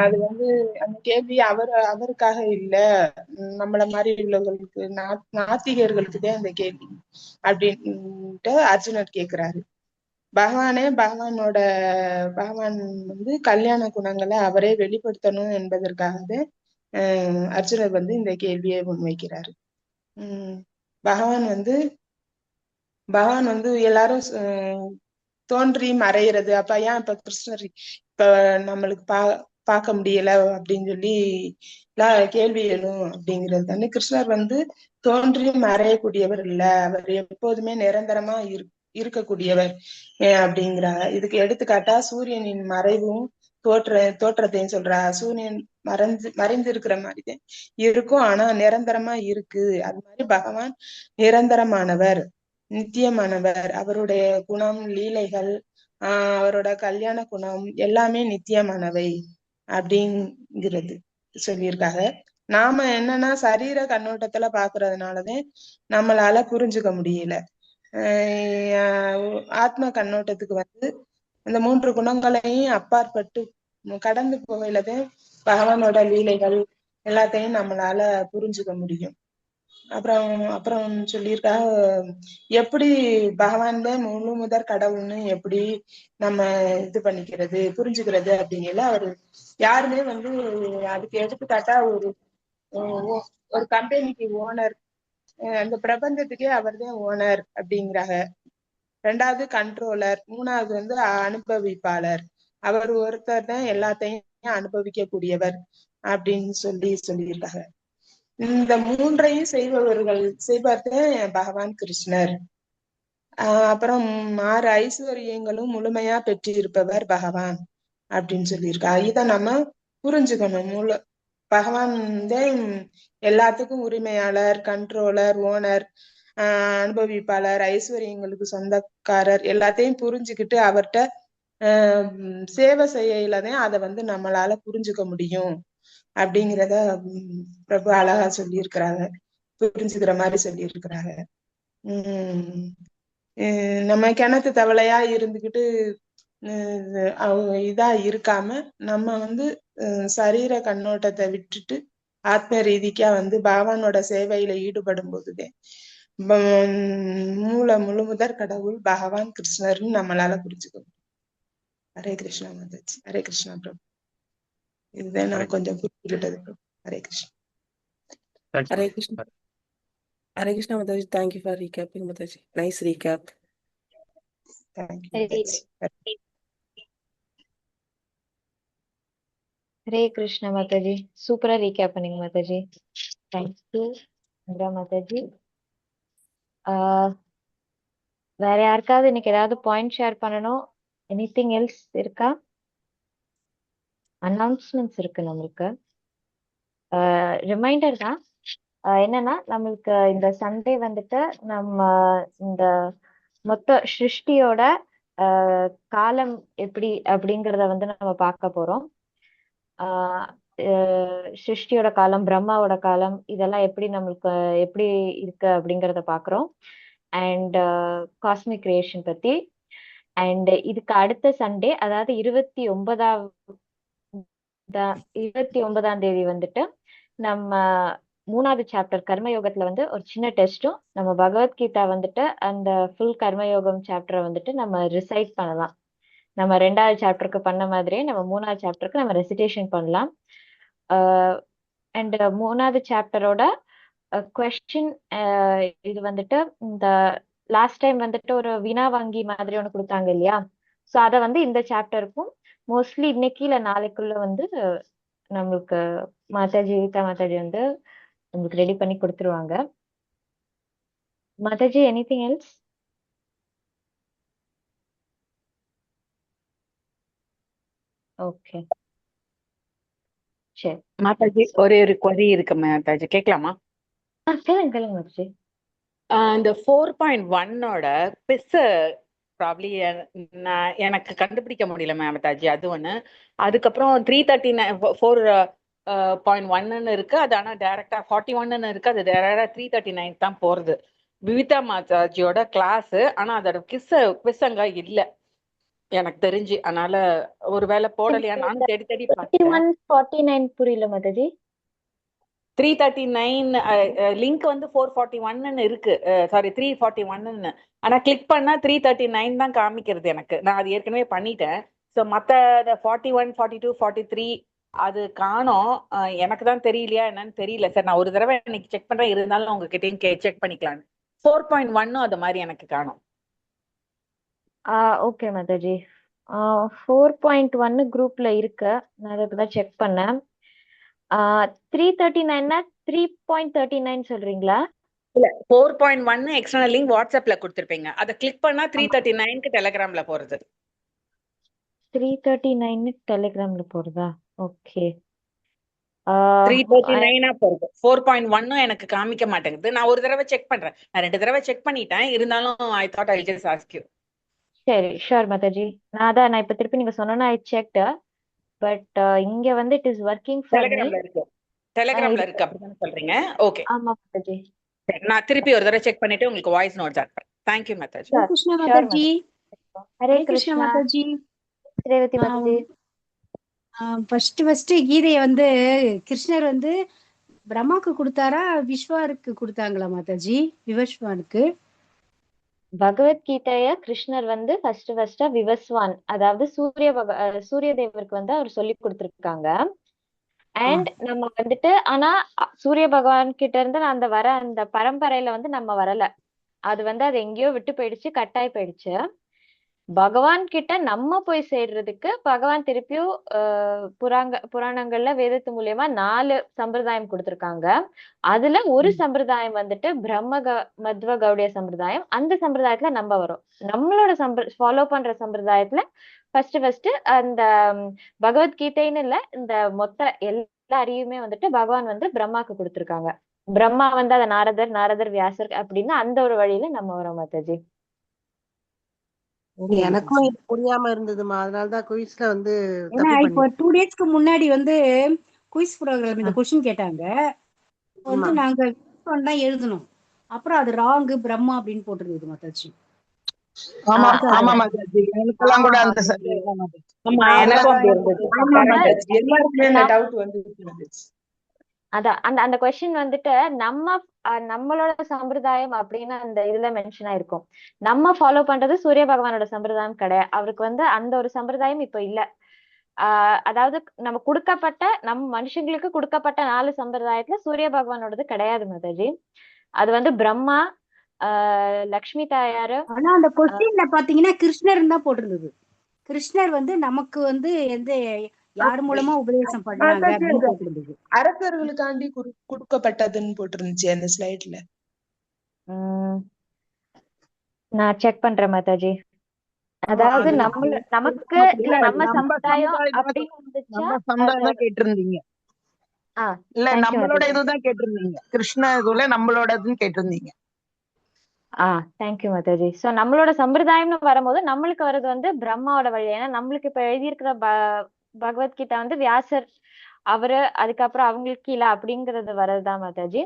அது வந்து அந்த கேள்வி அவருக்காக இல்ல, நம்மள மாதிரி உள்ளவர்களுக்கு நாத்திகர்களுக்குதே அந்த கேள்வி அப்படின்ட்டு அர்ஜுனர் கேக்குறாரு. பகவான் வந்து கல்யாண குணங்களை அவரே வெளிப்படுத்தணும் என்பதற்காகவே அர்ஜுனர் வந்து இந்த கேள்வியை முன்வைக்கிறாரு. பகவான் வந்து எல்லாரும் தோன்றி மறையிறது. அப்ப ஏன் இப்ப கிருஷ்ணர் இப்ப நம்மளுக்கு பார்க்க முடியல அப்படின்னு சொல்லி கேள்வி எழும் அப்படிங்கிறது தானே. கிருஷ்ணர் வந்து தோன்றி மறையக்கூடியவர் இல்ல, அவர் எப்போதுமே நிரந்தரமா இருக்கக்கூடியவர் அப்படிங்கிறாங்க. இதுக்கு எடுத்துக்காட்டா சூரியனின் மறைவும் தோற்றத்தையும் சொல்றா. சூரியன் மறைந்து இருக்கிற மாதிரிதான் இருக்கும், ஆனா நிரந்தரமா இருக்கு. அது மாதிரி பகவான் நிரந்தரமானவர், நித்தியமானவர். அவருடைய குணம், லீலைகள், அவரோட கல்யாண குணம் எல்லாமே நித்தியமானவை அப்படிங்கிறது சொல்லியிருக்காங்க. நாம என்னன்னா சரீர கண்ணோட்டத்துல பாக்குறதுனாலதான் நம்மளால புரிஞ்சுக்க முடியல. ஆத்ம கண்ணோட்டத்துக்கு வந்து இந்த 3 குணங்களையும் அப்பாற்பட்டு கடந்து போகையிலதான் பகவானோட லீலைகள் எல்லாத்தையும் நம்மளால புரிஞ்சுக்க முடியும். அப்புறம் சொல்லியிருக்கா, எப்படி பகவான் தான் முழு முதற் கடவுள்னு எப்படி நம்ம இது பண்ணிக்கிறது புரிஞ்சுக்கிறது அப்படிங்கல. அவரு யாருமே வந்து அதுக்கு எடுத்துக்காட்டா ஒரு கம்பெனிக்கு ஓனர், அந்த பிரபஞ்சத்துக்கே அவர் தான் ஓனர் அப்படிங்கிறாங்க. 2வது கண்ட்ரோலர், 3வது வந்து அனுபவிப்பாளர். அவர் ஒருத்தர் தான் எல்லாத்தையும் அனுபவிக்க கூடியவர் அப்படின்னு சொல்லியிருக்காங்க. இந்த 3ஐயும் செய்பவர் பகவான் கிருஷ்ணர். அப்புறம் 6 ஐஸ்வர்யங்களும் முழுமையா பெற்றிருப்பவர் பகவான் அப்படின்னு சொல்லியிருக்காங்க. இத நம்ம புரிஞ்சுக்கணும். பகவான் தான் எல்லாத்துக்கும் உரிமையாளர், கண்ட்ரோலர், ஓனர், அனுபவிப்பாளர், ஐஸ்வர்யங்களுக்கு சொந்தக்காரர் எல்லாத்தையும் புரிஞ்சுக்கிட்டு அவர்கிட்ட சேவை செய்யலதான் அதை வந்து நம்மளால புரிஞ்சுக்க முடியும் அப்படிங்கிறத பிரபு அழகா சொல்லியிருக்கிறாங்க, புரிஞ்சுக்கிற மாதிரி சொல்லியிருக்கிறாங்க. நம்ம கிணத்து தவளையா இருந்துகிட்டு இதா இருக்காம நம்ம வந்து சரீர கண்ணோட்டத்தை விட்டுட்டு ஆத்ம ரீதிக்கா வந்து பகவானோட சேவையில ஈடுபடும் போதுதே முழு முதற் கடவுள் பகவான் கிருஷ்ணர்னு நம்மளால புரிஞ்சுக்கணும். ஹரே கிருஷ்ணா மாதாஜி. ஹரே கிருஷ்ணா பிரபு. இதுதான் நான் கொஞ்சம் புரிஞ்சுக்கிட்டது Prabhu. Hare Krishna. Hare Krishna. Hare Krishna Mataji. Thank you for recapping Mataji. Nice recap. Hare Krishna Mataji. சூப்பரா ரீகேப் பண்ணீங்க மாதாஜி. தேங்க்யூ இந்திரா மாதாஜி. வேற யாருக்காவது இன்னைக்கு ஏதாவது பாயிண்ட் ஷேர் பண்ணணும்? எனிதிங் எல்ஸ் இருக்கா? அனௌன்ஸ்மெண்ட்ஸ் இருக்கு நம்மளுக்கு. ரிமைண்டர் தான். என்னன்னா நம்மளுக்கு இந்த சண்டே வந்துட்டு நம்ம இந்த மொத்த சிருஷ்டியோட காலம் எப்படி அப்படிங்கிறத வந்து நம்ம பார்க்க போறோம். சிருஷ்டியோட காலம், பிரம்மாவோட காலம், இதெல்லாம் எப்படி நம்மளுக்கு எப்படி இருக்கு அப்படிங்கிறத பாக்குறோம். அண்ட் காஸ்மிக் கிரியேஷன் பத்தி. அண்ட் இதுக்கு அடுத்த சண்டே, அதாவது 29ஆம் தேதி வந்துட்டு நம்ம 3வது சாப்டர் கர்மயோகத்துல வந்து ஒரு சின்ன டெஸ்ட்டும், நம்ம பகவத்கீதா வந்துட்டு அந்த ஃபுல் கர்மயோகம் சாப்டரை வந்துட்டு நம்ம ரிசைட் பண்ணலாம். நம்ம 2வது சாப்டருக்கு பண்ண மாதிரியே நம்ம 3வது சாப்டருக்கு நம்ம ரெசிடேஷன் பண்ணலாம். அண்ட் 3வது சாப்டரோட கொஸ்டின் இது வந்துட்டு இந்த லாஸ்ட் டைம் வந்துட்டு ஒரு வினா வங்கி மாதிரி ஒன்று கொடுத்தாங்க இல்லையா? ஸோ அதை வந்து இந்த சாப்டருக்கும் மோஸ்ட்லி இன்னைக்கு இல்லை நாளைக்குள்ள வந்து நம்மளுக்கு கீதா மாதாஜி வந்து உங்களுக்கு ரெடி பண்ணி கொடுத்துருவாங்க. Mataji, anything else? ஓகே, சரி. மாதாஜி ஒரே ஒரு query இருக்கு மாதாஜி, கேட்கலாமா? கேளுங்க கேளுங்க மாதாஜி. இந்த 4.1ஓட பிஸ் ப்ராப்ளி எனக்கு கண்டுபிடிக்க முடியல மாதாஜி, அது ஒன்று. அதுக்கப்புறம் 339 4.1 இருக்கு, அது ஆனால் டைரக்டா 41 இருக்கு, அது டைரக்டா 339 தான் போறது. விவிதா மாதாஜியோட கிளாஸ், ஆனா அதோட குவிஸ் அங்க இல்ல எனக்கு தெரிஞ்சு. அதனால ஒருவேளை போடலையா, நானும் தேடி தேடி பார்த்தேன். 49 புரியல மாதாஜி. 339 லிங்க் வந்து 441 இருக்கு, சாரி 341. ஆனா கிளிக் பண்ணா 339 தான் காமிக்கிறது எனக்கு. நான் அது ஏற்கனவே பண்ணிட்டேன். ஸோ மற்ற 41, 42, 43 அது காணோம். எனக்கு தான் தெரியலையா என்னன்னு தெரியல சார். நான் ஒரு தடவை இன்னைக்கு செக் பண்றேன், இருந்தாலும் உங்ககிட்டயும் செக் பண்ணிக்கலாம். 4.1 அது மாதிரி எனக்கு காணோம். ஓகே மாதாஜி. 4.1 குரூப்ல இருக்கு, நான் அதை இப்பதான் செக் பண்ணேன். 339 3.39 சொல்றீங்களா? இல்ல 4.1 எக்ஸ்டர்னல் லிங்க் வாட்ஸ்அப்ல கொடுத்திருப்பீங்க, அதை கிளிக் பண்ணா 339க்கு டெலிகிராம்ல போறது. 339 டெலிகிராம்ல போறதா? ஓகே. 339 போறது. 4.1 எனக்கு காமிக்க மாட்டேங்குது. நான் ஒரு தடவை செக் பண்றேன், நான் 2 தடவை செக் பண்ணிட்டேன், இருந்தாலும் I thought I just ask you. சரி, ஷூர் மாதாஜி. நான் இப்ப திருப்பி நீங்க சொன்னா ஐ செக்ட், பட் இங்க வந்து it is working for me. டெலிகிராம்ல இருக்கு, டெலிகிராம்ல இருக்கு அப்படிதானே சொல்றீங்க? ஓகே, ஆமா மாதாஜி. நான் திருப்பி ஒரு தடவை செக் பண்ணிட்டு உங்களுக்கு வாய்ஸ் நோட்ஸ் அனுப்புறேன். Thank you Mataji. Sure, Krishna sure Mataji. Hare Krishna Krishna. Mataji. Revathi Mataji. First கீதையை வந்து கிருஷ்ணர் வந்து பிரம்மாக்கு கொடுத்தாரா விஸ்வாருக்கு கொடுத்தாங்களா மாதாஜி? விவஸ்வானுக்கு பகவத்கீதைய கிருஷ்ணர் வந்து ஃபர்ஸ்ட் விவஸ்வான், அதாவது சூரிய தேவருக்கு வந்து அவர் சொல்லி கொடுத்திருக்காங்க. அண்ட் நம்ம வந்துட்டு ஆனா சூரிய பகவான் கிட்ட இருந்து அந்த அந்த பரம்பரையில வந்து நம்ம வரல. அது வந்து அது எங்கேயோ விட்டு போயிடுச்சு, கட்டாய் போயிடுச்சு. பகவான் கிட்ட நம்ம போய் சேர்றதுக்கு பகவான் திருப்பியும் புராணங்கள்ல வேதத்து மூலியமா 4 சம்பிரதாயம் கொடுத்திருக்காங்க. அதுல ஒரு சம்பிரதாயம் வந்துட்டு மத்வ கௌடிய சம்பிரதாயம். அந்த சம்பிரதாயத்துல நம்ம வரும். நம்மளோட ஃபாலோ பண்ற சம்பிரதாயத்துல ஃபர்ஸ்ட் அந்த பகவத்கீதைன்னு இல்ல, இந்த மொத்த எல்லா அறிவுமே வந்துட்டு பகவான் வந்து பிரம்மாக்கு கொடுத்திருக்காங்க. பிரம்மா வந்து அத நாரதர் வியாசர் அப்படின்னு அந்த ஒரு வழியில நம்ம வரோம் மாதாஜி. எனக்கும் இது புரியாம இருந்ததுமா, அதனாலதான் குயிஸ்ல வந்து ஏன்னா இப்போ 2 டேஸ்க்கு முன்னாடி வந்து குயிஸ் ப்ரோக்ராம் இந்த கொஸ்டின் கேட்டாங்க. வந்து நாங்க தான் எழுதணும், அப்புறம் அது ராங் பிரம்மா அப்படின்னு போட்டிருந்தது மாதாஜி. ஆமா ஆமா மாதாஜி, எனக்கெல்லாம் கூட அந்த ஆமா எனக்கும் அப்படி இருந்துச்சு. எல்லாருக்குமே அந்த டவுட் வந்துச்சு. அதான் அந்த கொஸ்டின் வந்துட்டு நம்மளோட சம்பிரதாயம் அப்படின்னு அந்த இதுல மென்ஷன் ஆயிருக்கும். நம்ம ஃபாலோ பண்றது சூரிய பகவானோட சம்பிரதாயம் கிடையாது. அவருக்கு வந்து அந்த ஒரு சம்பிரதாயம் இப்ப இல்ல. அதாவது நம்ம மனுஷங்களுக்கு கொடுக்கப்பட்ட 4 சம்பிரதாயத்துல சூரிய பகவானோடது கிடையாது மாதாஜி. அது வந்து பிரம்மா, லக்ஷ்மி தாயாரு. ஆனா அந்த கொஸ்டின்ல பாத்தீங்கன்னா கிருஷ்ணர் தான் போட்டிருந்தது. கிருஷ்ணர் வந்து நமக்கு வந்து எந்த யார் மூலமா உபதேசம் பண்ணாங்க அப்படின்னு போட்டிருந்தது. அரசர்களுக்காண்டி கொடுக்கப்பட்டதுன்னு போட்டிருந்துச்சு அந்த ஸ்லைட்ல. நான் செக் பண்றேன் மாதாஜி. அதாவது நமக்கு இல்ல நம்ம சம்பிரதாயம் அப்படின்னு வந்துச்சா நம்ம சம்பிரதாயம் கேட்டிருந்தீங்க. இல்ல நம்மளோட இதுதான் கேட்டிருந்தீங்க, கிருஷ்ண இதுல நம்மளோடதுன்னு கேட்டிருந்தீங்க. தேங்க்யூ மாதாஜி. சோ நம்மளோட சம்பிரதாயம்னு வரும்போது நம்மளுக்கு வர்றது வந்து பிரம்மாவோட வழி. ஏன்னா நம்மளுக்கு இப்ப எழுதியிருக்கிற பகவத்கீதா வந்து வியாசர் அவரு அதுக்கப்புறம் அவங்களுக்கு இல்ல அப்படிங்கறது வர்றதுதான் மாதாஜி.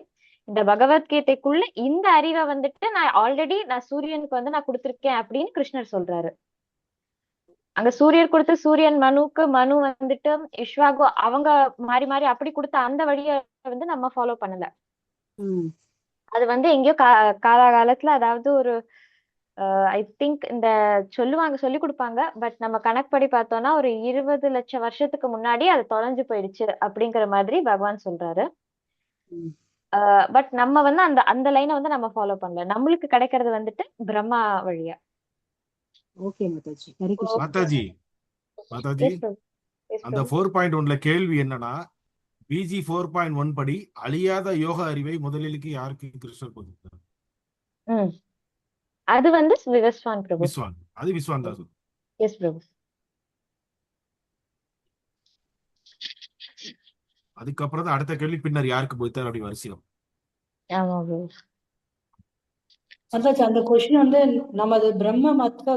இந்த பகவத்கீதைக்குள்ள இந்த அறிவை வந்துட்டு நான் சூரியனுக்கு வந்து நான் கொடுத்திருக்கேன் அப்படின்னு கிருஷ்ணர் சொல்றாரு. அங்க சூரியர் கொடுத்து சூரியன் மனு வந்துட்டு இஷ்வாகு அவங்க மாறி மாறி அப்படி கொடுத்த அந்த வழியை வந்து நம்ம ஃபாலோ பண்ணல. ம் அது வந்து எங்கேயோ காலாகாலத்துல, அதாவது ஒரு ஐ திங்க் இந்த சொல்லி கொடுப்பாங்க. பட் நம்ம கணக்குப்படி பார்த்தோம்னா ஒரு 20 லட்சம் வருஷத்துக்கு முன்னாடி அது தொலைஞ்சு போயிடுச்சு அப்படிங்கிற மாதிரி பகவான் சொல்றாரு. ம் பட் நம்ம வந்து அந்த அந்த லைனை வந்து நம்ம ஃபாலோ பண்ணல. நம்மளுக்கு கிடைக்கிறது வந்துட்டு பிரம்மா வழியா. ஓகே மாதாஜி. ஹரே கிருஷ்ணா. மாதாஜி மாதாஜி எஸ் பிரபு. எஸ் அந்த பிரபு. 4.1ல கேள்வி என்னன்னா, பிஜி 4.1 படி அழியாத யோக அறிவை முதலிலுக்கு யாருக்கு கிருஷ்ணர் கொடுத்தார்? ம் அது வந்து விவஸ்வான் பிரபு. விஸ்வான். அது விஸ்வான் தான் சொல்லு. எஸ் பிரபு. அதுக்கப்புறம் தான் அடுத்த கேள்வி பின்னர் யாருக்கு போய்த்தார் அப்படி வரிசையம். ஆமா பிரபு. மாதாஜி, அந்த கொஸ்டின் வந்து நமது பிரம்ம மத்வ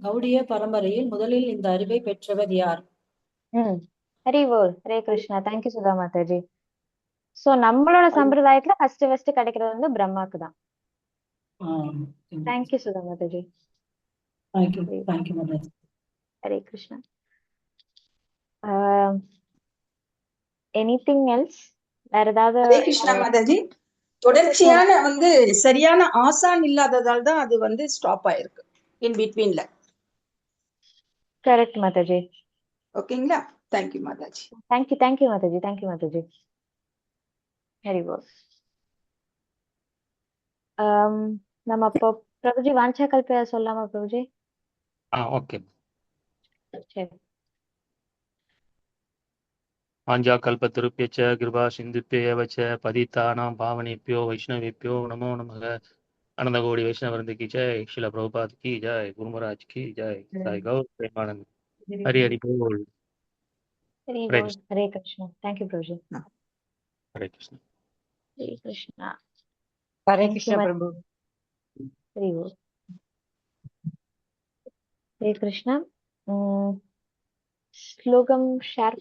கௌடிய பரம்பரையில் முதலில் இந்த அறிவை பெற்றவர் யார்? ஹரி போல். ஹரே கிருஷ்ணா. தேங்க்யூ சுதா மாதாஜி. சோ நம்மளோட சம்பிரதாயத்துல ஃபர்ஸ்ட் கிடைக்கிறது வந்து பிரம்மாக்கு தான். Thank you Sudha Mataji. Thank you Mataji. Hare Krishna. Anything else? வேற ஏதாவது? ஹரே கிருஷ்ணா மாதாஜி. தொடர்ச்சியான வந்து சரியான ஆசான் இல்லாததால் தான் அது வந்து ஸ்டாப் ஆயிருக்கு இன் பிட்வீன்ல. கரெக்ட் மாதாஜி. ஓகேங்களா? Thank you Mataji. Thank you Mataji. Thank you Mataji. Hari Bol. நம்ம அப்போ பிரபுஜி வாஞ்சா கல்ப சொல்லலாமா பிரபுஜி? ஓகே. சரி. வாஞ்சா கல்பத்ருப்யச்ச கிருபா சிந்துப்யேவ ச பதிதானாம் பாவனேப்யோ வைஷ்ணவேப்யோ நமோ நமக. அனந்த கோடி வைஷ்ணவருந்த கி ஜெய். ஸ்ரீல பிரபுபாத் கி ஜெய். குரு மகாராஜ் கி ஜெய். சாய் கௌர் பிரேமானந்த். ஹரி ஹரி போல். ஹரி ஹரே போல். கிருஷ்ணா. ஹரே கிருஷ்ணா. தேங்க்யூ பிரபுஜி. ஹரே கிருஷ்ணா. ஹரே கிருஷ்ணா. ஹரே தேங்க்யூ கிருஷ்ணா பிரபு. ஹரி போல். ஹரே கிருஷ்ணா. ஸ்லோகம் ஷேர்